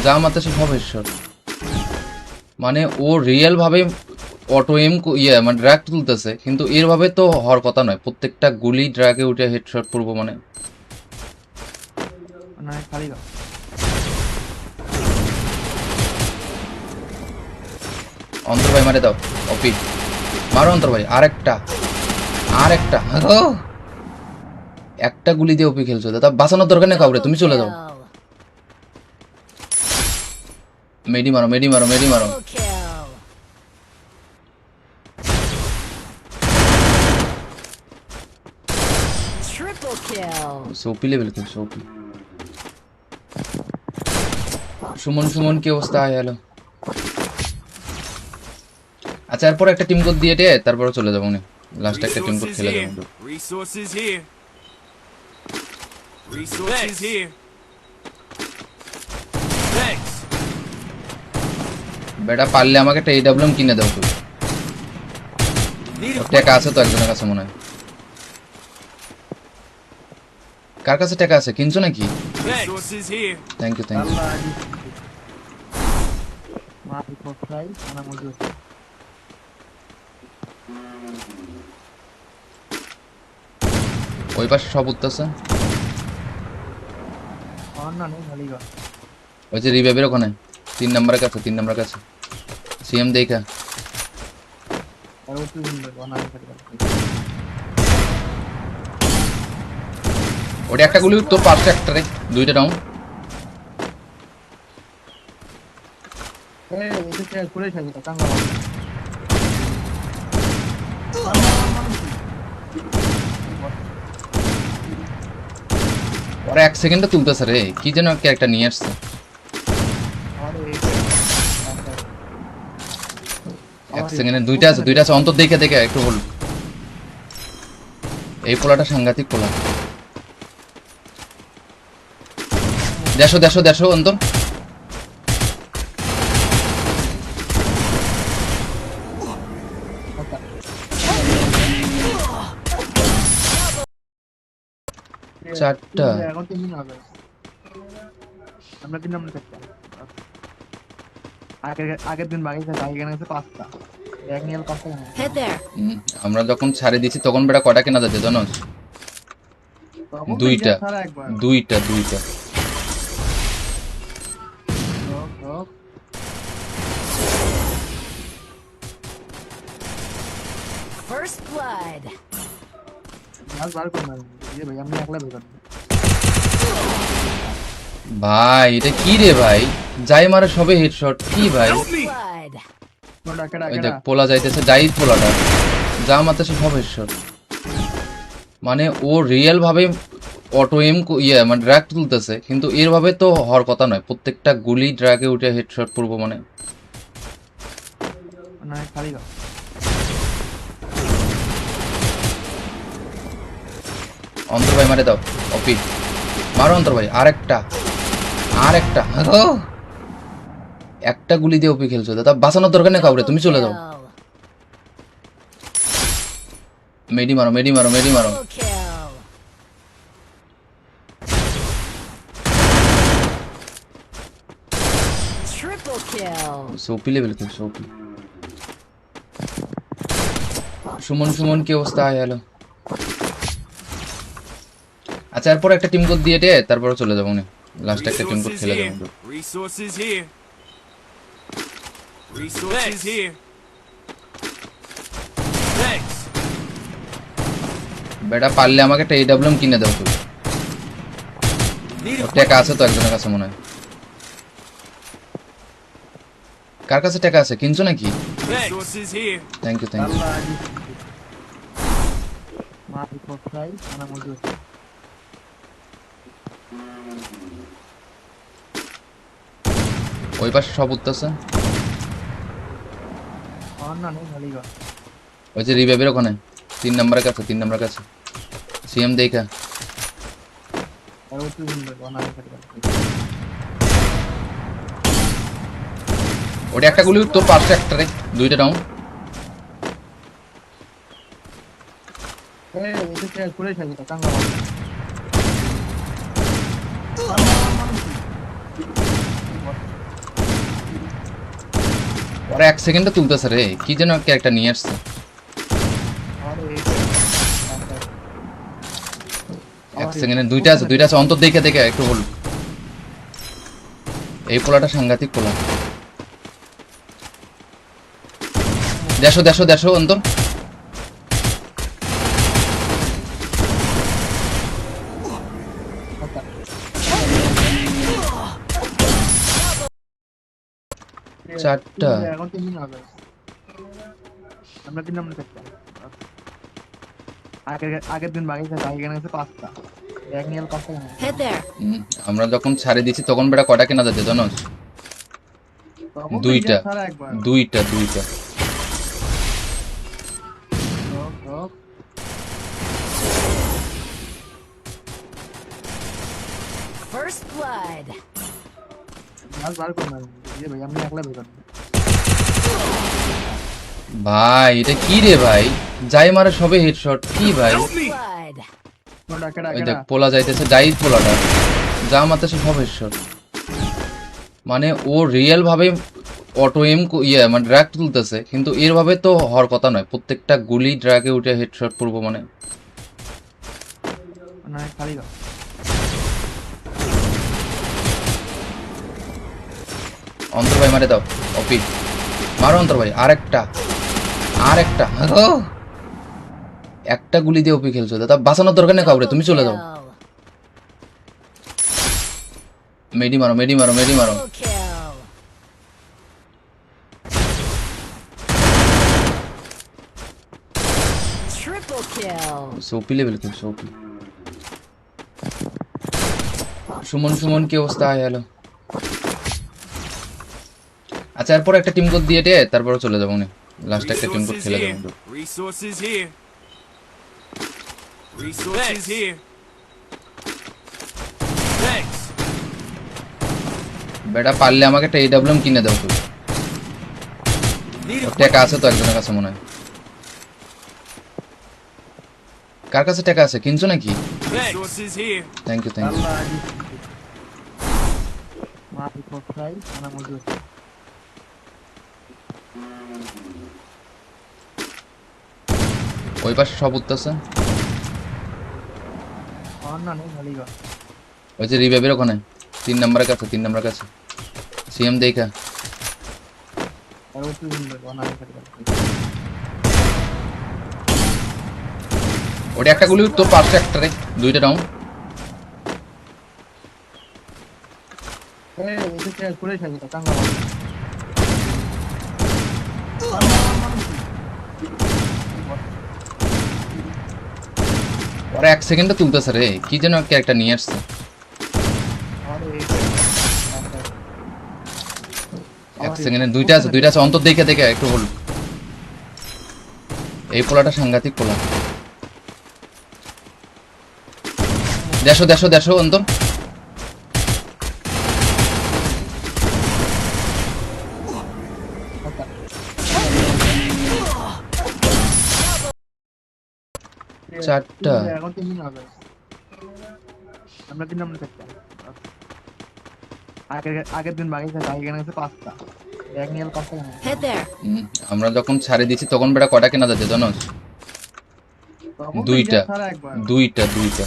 যা মারতেছে সব হেডশট মানে ও রিয়েল ভাবে অটো এম মানে ড্র্যাগ তুলতেছে কিন্তু এর ভাবে তো হওয়ার কথা নয় প্রত্যেকটা গুলি ড্র্যাগে উঠে হেডশট পড়বো মানে না খালি গা অন্তর ভাই মারে দাও অপি মারো অন্তর ভাই আরেকটা ও! একটা গুলি দিয়ে অপি খেলছো দাদা বাঁচানোর দরকার নেই কাউরে তুমি চলে যাও Kill. মেডি মারো Triple kill. Triple kill. Soapy level খেলছো ওপি সুমন কি অবস্থা আয় হ্যালো আচ্ছা এরপর একটা টিম কোড দিয়ে দে তারপরে চলে যাবো উনি লাস্ট একটা টিম কোড Resources খেলে here. যাবো Resources here. Resources here. Thanks. বেটা পারলে আমাকে একটা এডব্লিউএম কিনে দাও তুমি Need a টাকা আছে তো একজনের কাছে মনে হয় কার কাছে টাকা আছে কিনছো নাকি resources here. Thank you Allah আজি মাফি কোথায় আনা মজুদ ওই পাশে সব উঠতেছে না নেই খালি গা ওই যে রিভাইভের ওখানে 3 নম্বরের কাছে সিএম দেখা আর ওই তুই না খালি গা ওটা একটা গুলি তোর পাশে একটা রে দুইটা ডাউন এই এটা করে খেলি তো কাঙ্গা ওরা 1 সেকেন্ডে তুলতেছে রে কি যেন ক্যারেক্টার নিয়ে আসছে আরে 1 সেকেন্ডে দুইটা আছে অন্তর দেখে একটু হল এই পোলাটা সাংঘাতিক পোলা দেড়শো অন্তর। চারটা। এখন 3 দিন হবে। আমরা 3 নম্বরে থাকতাম। আগের দিন বাকি থাকে, এখানে আছে 5টা। এক নিয়ে 5টা কেন? Head there. আমরা যখন ছাড়ে দিছি তখন বেটা কটা কেনা যাচ্ছে জানোস? তখন তো দুইটা। ইন্ডিয়া ছাড়া একবার। দুইটা রক, রক। First blood. মাছ বার কর না। ভাই আমি একলা বের করব। ভাই এটা কি রে ভাই, যাই মারে সবে হেডশট কি ভাই। Help me! Blood. কোনটা কেডা ওই কেডা? দেখ পোলা যাইতেছে, যাই পোলাটা যা মারতেছে সব হেডশট। মানে ও রিয়েল ভাবে অটো এম মানে ড্র্যাগ তুলতেছে, কিন্তু এর ভাবে তো হওয়ার কথা নয়। প্রত্যেকটা গুলি ড্র্যাগে উঠে হেডশট পড়বো মানে। না খালি গা। অন্তর ভাই মারে দাও অপি, মারো অন্তর ভাই। আরেকটা ও! একটা গুলি দিয়ে অপি খেলছো দাদা, বাঁচানোর দরকার নেই কাউরে, তুমি চলে যাও। Kill. মেডি মারো। Double kill. Triple kill. Soapy level খেল সোপি। সুমন কি অবস্থা? হ্যালো। আচ্ছা এরপর একটা টিম কোড দিয়ে তারপরে চলে যাবো না, লাস্ট একটা টিম কোড Resources খেলে here. যাবো। Resources here. Resources here. Thanks. বেটা পারলে আমাকে একটা এডব্লিউএম কিনে দাও তুই। Need ওর a টাকা আছে তো একজনের কাছে মনে হয়। কার কাছে টাকা আছে? কিনছো নাকি? Resources here. Thank you. Allah মাছ কোথায়? ana মজু। ওই পাশে সব উঠতেছে। আর না নেই খালি গা। ওই যে রিভাইভের ওখানে 3 নম্বরের কাছে সিএম দেখা। আর ও তুই না খালি গা। ওটা একটা গুলি তোর পাশে একটা রে, দুইটা ডাউন। এই এটা কে করে খালি গা কাঙ্গা মাছ। ওরা 1 সেকেন্ডে তুলতেছে রে, কি যেন ক্যারেক্টার নিয়ে আসছে। আরে 1 সেকেন্ডে দুইটা আছে অন্তর দেখে একটু বল। এই পোলাটা সাংঘাতিক পোলা। দেড়শো অন্তর। চারটা। এখন 3 দিন হবে। আমরা 3 নম্বরে থাকতাম। আগের দিন বাকি থাকে, এখানে আছে 5টা। এক নিয়ে 5টা কেন? Head there. আমরা যখন ছাড়ে দিছি তখন বেটা কটা কেনা যাচ্ছে জানোস? তখন তো দুইটা। ইন্ডিয়া ছাড়া একবার। দুইটা রক, রক। First blood. মাছ বার কর না। ভাই আমি একলা বের করব। ভাই এটা কি রে ভাই, যাই মারে সবে হেডশট কি ভাই। Help me! Blood. কোনটা কেডা ওই কেডা? দেখ পোলা যাইতেছে, যাই পোলাটা যা মারতেছে সব হেডশট। মানে ও রিয়েল ভাবে অটো এম মানে ড্র্যাগ তুলতেছে, কিন্তু এর ভাবে তো হওয়ার কথা নয়। প্রত্যেকটা গুলি ড্র্যাগে উঠে হেডশট পড়বো মানে। না খালি গা। অন্তর ভাই মারে দাও অপি, মারো অন্তর ভাই। আরেকটা ও! একটা গুলি দিয়ে অপি খেলছো দাদা, বাঁচানোর দরকার নেই কাউরে, তুমি চলে যাও। Kill. মেডি মারো। Double kill. Triple kill. Soapy level খেল সোপি। সুমন কি অবস্থা? হ্যালো। আচ্ছা এরপর একটা টিম কোড দিয়ে তারপরে চলে যাবো না, লাস্ট একটা টিম কোড Resources খেলে here. যাবো। Resources here. Resources here. Thanks. বেটা পারলে আমাকে একটা এডব্লিউএম কিনে দাও তো। Need a টাকা আছে তো একজনের কাছে মনে হয়। কার কাছে টাকা আছে, কিনছো নাকি? resources here. Thank you thank you. Allah মাফি কোথায় আনা মজুদ ওই পাশে সব উঠতেছে, না নেই ভালিগা ওই যে রিভাইভের ওখানে 3 নম্বরের কাছে, 3 নম্বরের কাছে সিএম দেখা। আর ওই তুই না ওটা একটা গুলি তোর পাশে একটারে, দুইটা ডাউন। এই এটা করে ছাড়ি তো কাঙ্গা ওরা 1 সেকেন্ডে তুলতেছে রে, কি যেন ক্যারেক্টার নিয়ে আসছে। আরে 1 সেকেন্ডে দুইটা আছে, দুইটা আছে অন্তর দেখে দেখে একটু হল। এই পোলাটা সাংঘাতিক পোলা। দেশো দেশো দেশো অন্তর। চারটা এখন 3 দিন হবে আমরা 3 নম্বরে থাকতাম আগের দিন বাকি থাকে এখানে আছে 5টা এক নিয়ে 5টা কেন Head there. আমরা যখন ছাড়ে দিছি তখন বেটা কটা কেনা যাচ্ছে জানো? দুইটা সারা একবার দুইটা দুইটা।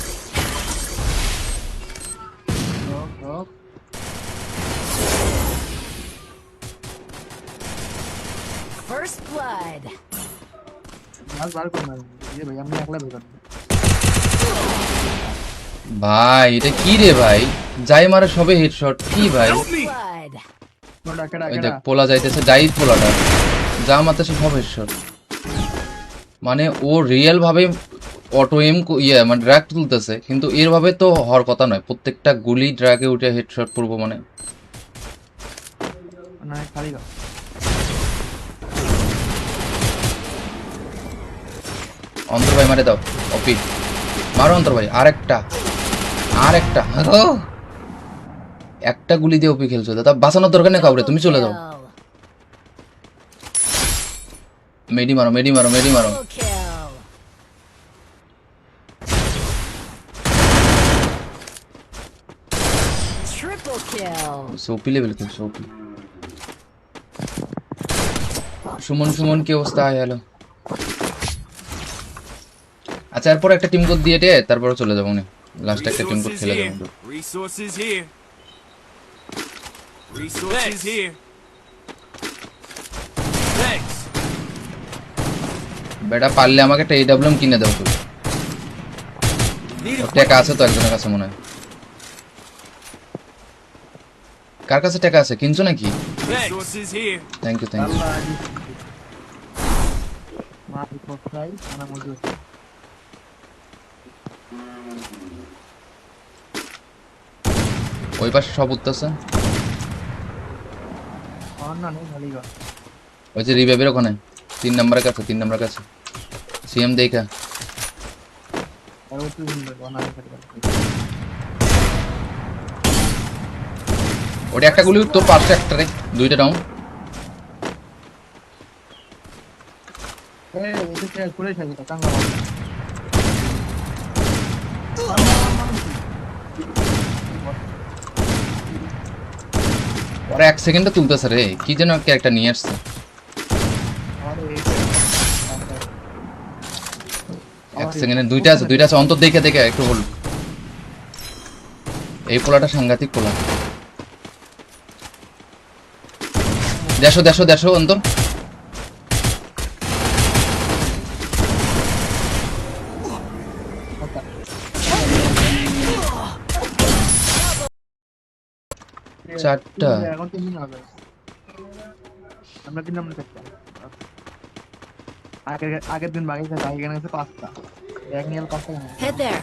First blood. মাছ বার করনা এই ভাই আমি একলা বের করব ভাই এটা কি রে ভাই, যাই মারে সবে হেডশট কি ভাই। Help me. Blood. কোনটা কেডা ওই কেডা দেখ পোলা যাইতেছে, যাই পোলাটা যা মারতেছে সব হেডশট। মানে ও রিয়েল ভাবে অটো এম মানে ড্রাগ তুলতেছে, কিন্তু এর ভাবে তো হওয়ার কথা নয়। প্রত্যেকটা গুলি ড্রাগে উঠে হেডশট পড়বো মানে। না খালি গা অন্তর ভাই মারে দাও অপি, মারো অন্তর ভাই। আরেকটা আরেকটা ও, একটা গুলি দিয়ে অপি খেলছো দাদা, বাঁচানোর দরকার নেই কাউরে, তুমি চলে যাও। Kill. মেডি মারো মেডি মারো মেডি মারো। Double kill. Triple kill. Soapy level খেলছো ওপি। সুমন সুমন কি অবস্থা হলো? আচ্ছা এরপর একটা টিম কোড দিয়ে তারপরে চলে যাবো উনি, লাস্ট একটা টিম কোড Resources খেলে here. যাবো। Resources here. Resources here. Thanks. বেটা পারলে আমাকে একটা এডব্লিউএম কিনে দাও তো। Need a টাকা আছে তো একজনের কাছে মনে হয়। কার কাছে টাকা আছে, কিনছো নাকি? resources here. Thank you thank you. Allah মাফি কোথায় আনা মজুদ ওই পাশে সব উঠতেছে, না নেই ভালিগা ওই যে রিভাইভের ওখানে 3 নম্বরের কাছে, 3 নম্বরের কাছে সিএম দেখা। আর ওই তুই না ওটা একটা গুলি তোর পাশে একটারে, দুইটা ডাউন। এই এটা করে ছাড়ি তো কাঙ্গা ওরা 1 সেকেন্ডে তুলতেছে রে, কি যেন ক্যারেক্টার নিয়ে আসছে। আরে 1 সেকেন্ডে দুইটা আছে, দুইটা আছে অন্তর দেখে দেখে একটু হল। এই পোলাটা সাংঘাতিক পোলা। দেশো দেশো দেশো অন্তর। চারটা এখন 3 দিন হবে আমরা 3 নম্বরে থাকতাম আগের দিন বাকি থাকে এখানে আছে 5টা এক নিয়ে 5টা কেন Head there.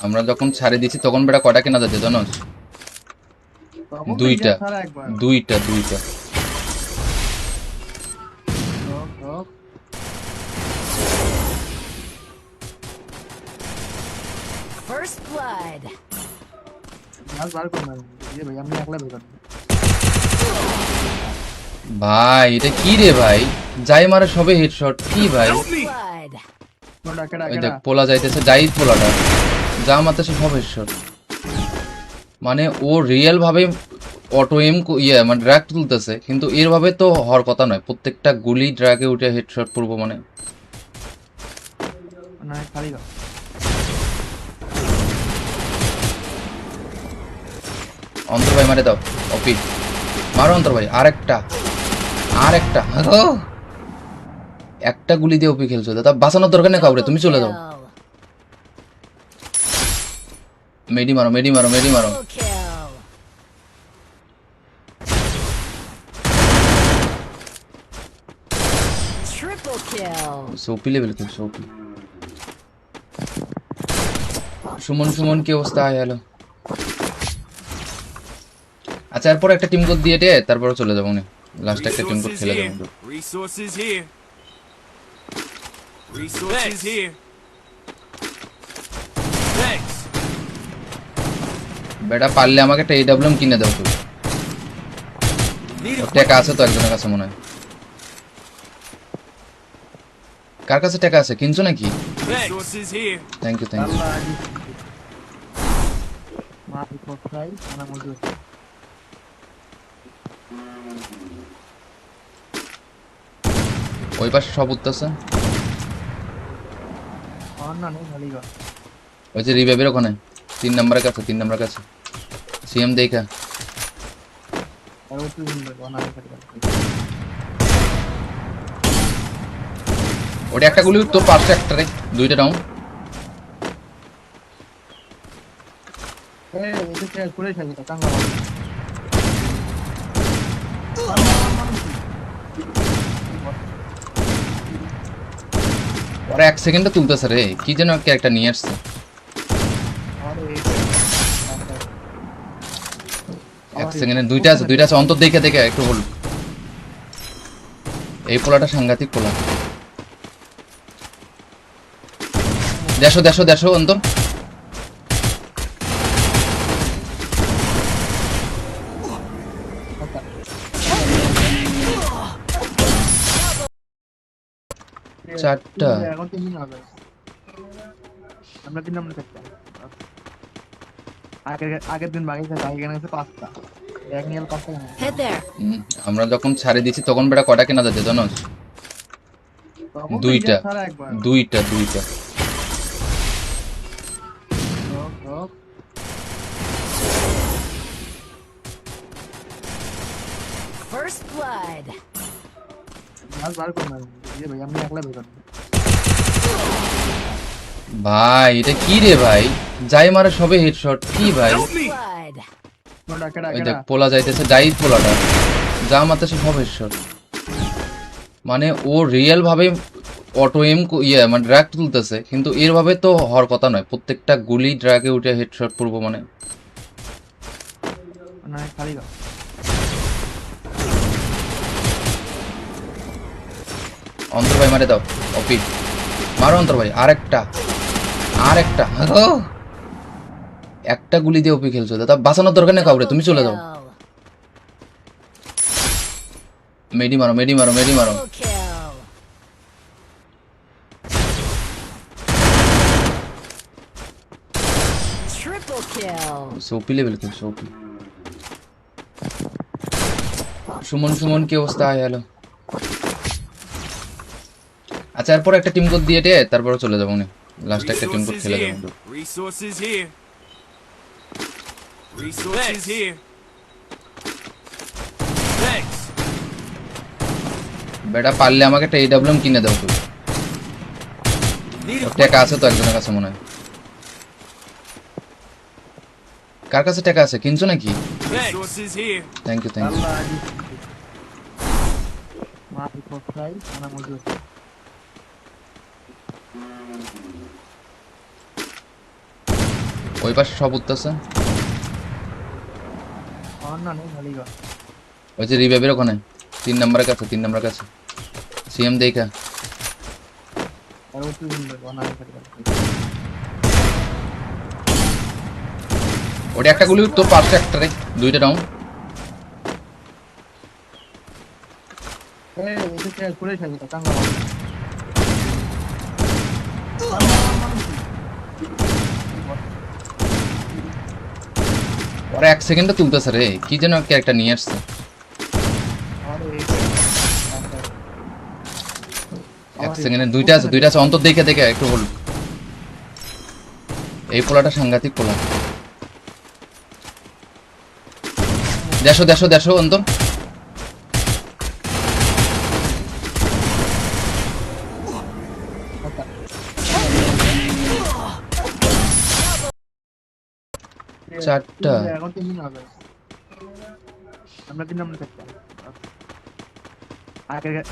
আমরা যখন ছাড়ে দিছি তখন বেটা কটা কেনা যাচ্ছে জানো? দুইটা সারা একবার দুইটা দুইটা। First blood. মাছ বার করনা এই ভাই আমি একলা বের করব ভাই এটা কি রে ভাই, যাই মারে সবে হেডশট কি ভাই। Help me! Blood. কোনটা কেডা ওই কেডা দেখ পোলা যাইতেছে, যাই পোলাটা যা মারতেছে সব হেডশট। মানে ও রিয়েল ভাবে অটো এম মানে ড্র্যাগ তুলতেছে, কিন্তু এর ভাবে তো হওয়ার কথা নয়। প্রত্যেকটা গুলি ড্র্যাগে উঠে হেডশট পড়বো মানে। না খালি গা অন্তর ভাই মারে দাও, অপি মারো অন্তর ভাই, আরেকটা আরেকটা ও! একটা গুলি দিয়ে অপি খেলছো, দাদা বাঁচানোর দরকার নেই কাউরে, তুমি চলে যাও। Kill. মেডি মারো মেডি মারো মেডি মারো। Double kill. Triple kill. Soapy level খেলছো ওপি। সুমন সুমন কি অবস্থা, আয় হ্যালো। আচ্ছা এরপর একটা টিম কোড দিয়ে তারপরে চলে যাবো উনি, লাস্ট একটা টিম কোড Resources খেলে here. যাবো। Resources here. Resources here. Thanks. বেটা পারলে আমাকে একটা এডব্লিউএম কিনে দাও তো। Need a টাকা আছে তো একজনের কাছে মনে হয়। কার কাছে টাকা আছে, কিনছো নাকি? Resources here. Thank you thank you. Allah মাফ করছাই ana মজুদ ওই পাশে সব উঠতেছে, না নেই খালি গা ওই যে রিভাইভের ওখানে 3 নম্বরের কাছে, 3 নম্বরের কাছে সিএম দেখা। আর ও তুই না খালি গা ওটা একটা গুলি তোর পাশে একটা রে, দুইটা ডাউন। এই এটা কে করে খালি গা কাঙ্গা ওরা 1 সেকেন্ডে তুলতেছে রে, কি যেন ক্যারেক্টার নিয়ে আসছে। আরে 1 সেকেন্ডে দুইটা আছে অন্তর দেখে দেখে একটু বল। এই পোলাটা সাংঘাতিক পোলা। দেড়শো অন্তর। চারটা এখন 3 দিন হবে আমরা 3 নম্বরে থাকতাম আগের দিন বাকি থাকে আগে গেছে 5টা এক নিয়ে 5টা Head there. আমরা যখন ছাড়ে দিছি তখন বেটা কটা কেনা যেত জানো? দুইটা একবার দুইটা First blood. বার কর না ভাই আমি একলা বের ভাই এটা কি রে ভাই, যাই মারে সবে হেডশট কি ভাই। Help me! Blood. কোনটা কেডা ওই কেডা দেখ পোলা যাইতেছে, যাই পোলাটা যা মারতেছে সব হেডশট। মানে ও রিয়েল ভাবে অটো এম মানে ড্র্যাগ তুলতেছে, কিন্তু এর ভাবে তো হওয়ার কথা নয়। প্রত্যেকটা গুলি ড্র্যাগে উঠে হেডশট পড়বো মানে। না খালি গা অন্তর ভাই মারে দাও, অপি মারো অন্তর ভাই, আরেকটা ও! একটা গুলি দিয়ে অপি খেলছো, দাদা বাঁচানোর দরকার নেই কাউরে, তুমি চলে যাও। Kill. মেডি মারো মেডি মারো মেডি মারো। Double kill. Triple kill. Soapy level খেলছো ওপি। সুমন কি অবস্থা, আয় হ্যালো। আচ্ছা এরপর একটা টিম কোড দিয়ে তারপরে চলে যাবো উনি, লাস্ট একটা টিম কোড Resources খেলে here. যাবো। Resources here. Resources here. Thanks. বেটা পারলে আমাকে একটা এডব্লিউএম কিনে দাও তো। Need a টাকা আছে তো একজনের কাছে মনে হয়। কার কাছে টাকা আছে, কিনছো নাকি? Resources here. Thank you thank you. Allah মাফ করছাই ana মজুদ ওই পাশে সব উঠতেছে, না নেই খালি গা ওই যে রিভাইভের ওখানে 3 নম্বরের কাছে সিএম দেখা। আর ও তুই না খালি গা ওটা একটা গুলি তোর পাশে একটা রে, দুইটা ডাউন। করে ফেলবে তো কাঙ্গা ওরা 1 সেকেন্ডে তুলতেছে রে, কি যেন ক্যারেক্টার নিয়ে আসছে। আমাদের 1 সেকেন্ডে দুইটা আছে অন্তর দেখে একটু হল। এই পোলাটা সাংঘাতিক পোলা। দেড়শো অন্তর। চারটা। এখন 3 দিন হবে আমরা 3 নম্বরে থাকতাম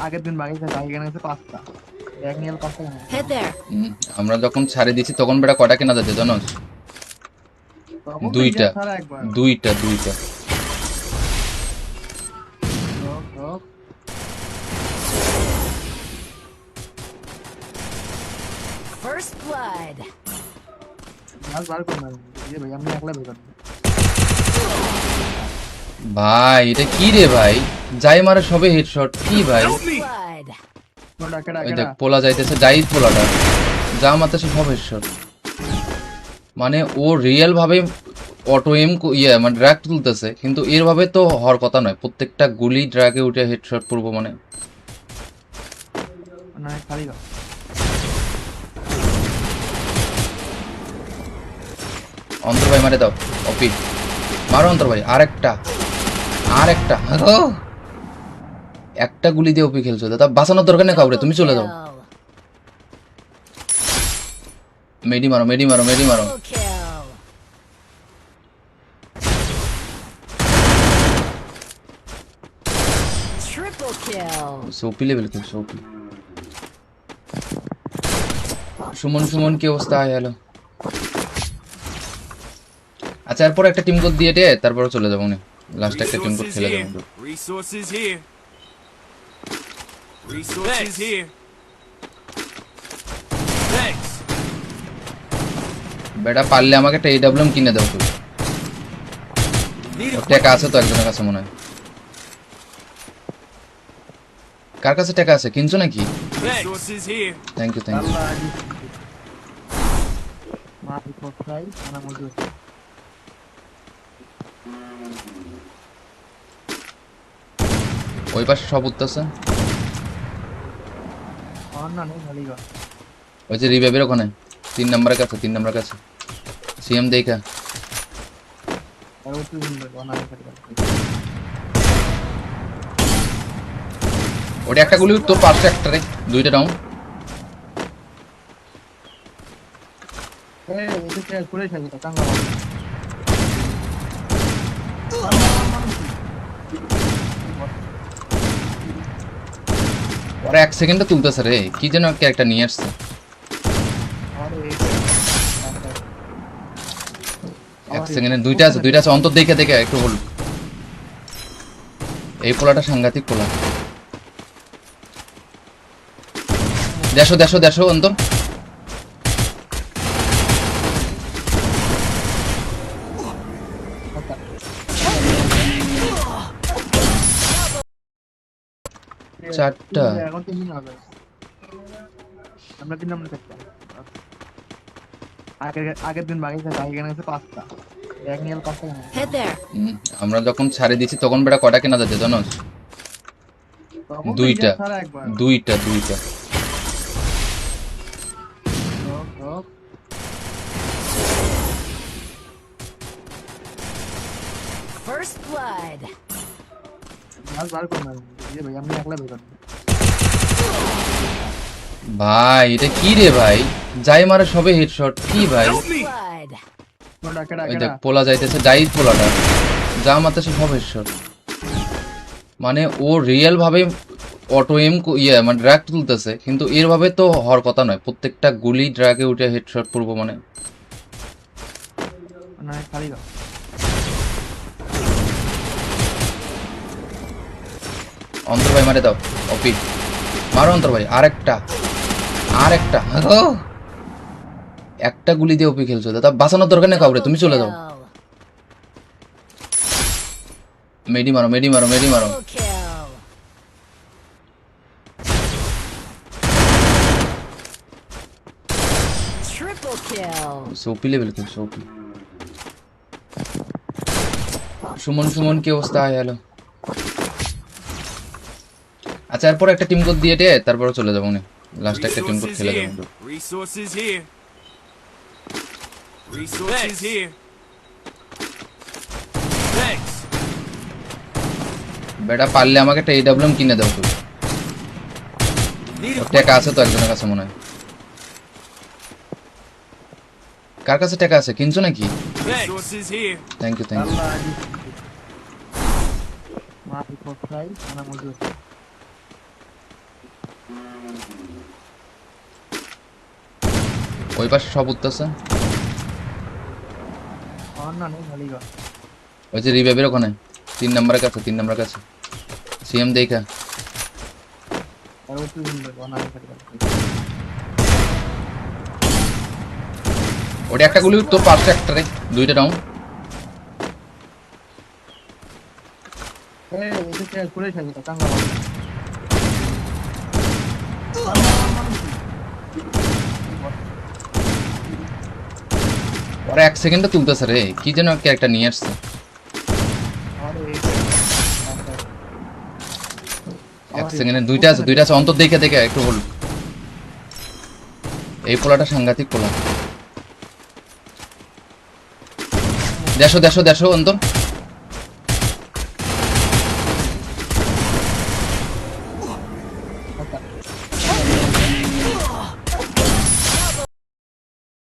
আগের দিন বাকি থাকে এখানে আছে 5টা এক নিয়ে 5টা কেন Head there. আমরা যখন ছাড়ে দিছি তখন বেটা কটা কেনা যাচ্ছে জানোস? দুইটা। সারা একবার দুইটা হপ First blood. মাছ বার করুন এই ভাই আমি একলা বের করব ভাই এটা কি রে ভাই, যাই মারে সবে হেডশট কি ভাই। Help me! Blood. কোনটা কেডা ওই কেডা দেখ পোলা যাইতেছে, যাই পোলাটা যা মারতেছে সব হেডশট। মানে ও রিয়েল ভাবে অটো এম মানে ড্র্যাগ তুলতেছে, কিন্তু এর ভাবে তো হওয়ার কথা নয়। প্রত্যেকটা গুলি ড্র্যাগে উঠে হেডশট পড়বো মানে। না খালি গা অন্তর ভাই মারে দাও, অপি মারো অন্তর ভাই। আরেকটা ও! একটা গুলি দিয়ে অপি খেলছো দাদা, বাঁচানোর দরকার নেই কাউরে, তুমি চলে যাও। Kill. মেডি মারো। Double kill. Triple kill. Soapy level খেলছো ওপি। সুমন কি অবস্থা? হ্যালো। আচ্ছা এরপর একটা টিম কোড দিয়ে তারপরে চলে যাবো উনি। লাস্ট একটা টিম কোড Resources খেলে here. যাবো। Resources here. Resources here. Thanks. বেটা পারলে আমাকে একটা এডব্লিউএম কিনে দাও তুমি। Need ওর a টাকা আছে তো একজনের কাছে মনে হয়। কার কাছে টাকা আছে? কিনছো নাকি? Resources here. Thank you. Allah মা কোথায় ana মজুর ওই পাশে সব উঠতেছে। না নেই খালি গা ওই যে রিভাইভের ওখানে 3 নম্বরের কাছে সিএম দেখা। আর ওই তুই না খালি গা ওটা একটা গুলি তোর পাশে একটা রে, দুইটা ডাউন। এই এটা করে ফেলবে তো কাঙ্গা ওরা 1 সেকেন্ডে তুলতেছে রে, কি যেন ক্যারেক্টার নিয়ে আসছে। আমাদের 1 সেকেন্ডে দুইটা আছে অন্তর দেখে একটু হল। এই পোলাটা সাংঘাতিক পোলা। দেড়শো অন্তর। চারটা। এখন 3 দিন হবে আমরা 3 নম্বরে থাকতাম আগের দিন বাকি থাকে এখানে আছে 5টা এক নিয়ে 5টা কেন Head there. আমরা যখন ছাড়ে দিছি তখন বেটা কটা কেনা যাচ্ছে জানোস? দুইটা। সারা একবার হপ First blood. মাছ বার করুন এই ভাই আমি একলা বের করব ভাই এটা কি রে ভাই, যাই মারে সবে হেডশট কি ভাই। Help me! Blood. কোনটা কেডা ওই কেডা দেখ পোলা যাইতেছে, যাই পোলাটা যা মারতেছে সব হেডশট। মানে ও রিয়েল ভাবে অটো এম মানে ড্র্যাগ তুলতেছে, কিন্তু এর ভাবে তো হওয়ার কথা নয়। প্রত্যেকটা গুলি ড্র্যাগে উঠে হেডশট পড়বো মানে। না খালি গা অন্তর ভাই মারে দাও, অপি মারো অন্তর ভাই। আরেকটা ও! একটা গুলি দিয়ে অপি খেলছো দাদা, বাঁচানোর দরকার নেই কাউরে, তুমি চলে যাও। Kill. মেডি মারো। Double kill. Triple kill. Soapy level কি সোপি সুমন সুমন কি অবস্থা হলো আচ্ছা এরপর একটা টিম কোড দিয়ে তারপর চলে যাবো না লাস্ট একটা টিম কোড Resources খেলে here. যাবো Resources here. Resources here. Thanks. বেটা পারলে আমাকে একটা এডব্লিউএম কিনে দাও তো Need a টাকা আছে তো একজনের কাছে মনে হয় কার কাছে টাকা আছে কিনছো নাকি resources here. Thank you thank you Allah মাফি কোথায় ana মজুদ ওই পাশে সব উঠতেছে অন্য নেই খালিগা ওই যে রিভাইভের ওখানে 3 নম্বরের কাছে সিএম দেখা আর ও তুই অন্য খালিগা ওটা একটা গুলি তোর পাশে একটা রে দুইটা ডাউন এই এটা কে করে থাকে কাঙ্গা ওরা 1 সেকেন্ডে তুলতেছে রে কি যেন ক্যারেক্টার নিয়ে আসছে আরে 1 সেকেন্ডে দুইটা আছে অন্তর দেখে একটু বল এই পোলাটা সাংঘাতিক পোলা দেশো অন্তর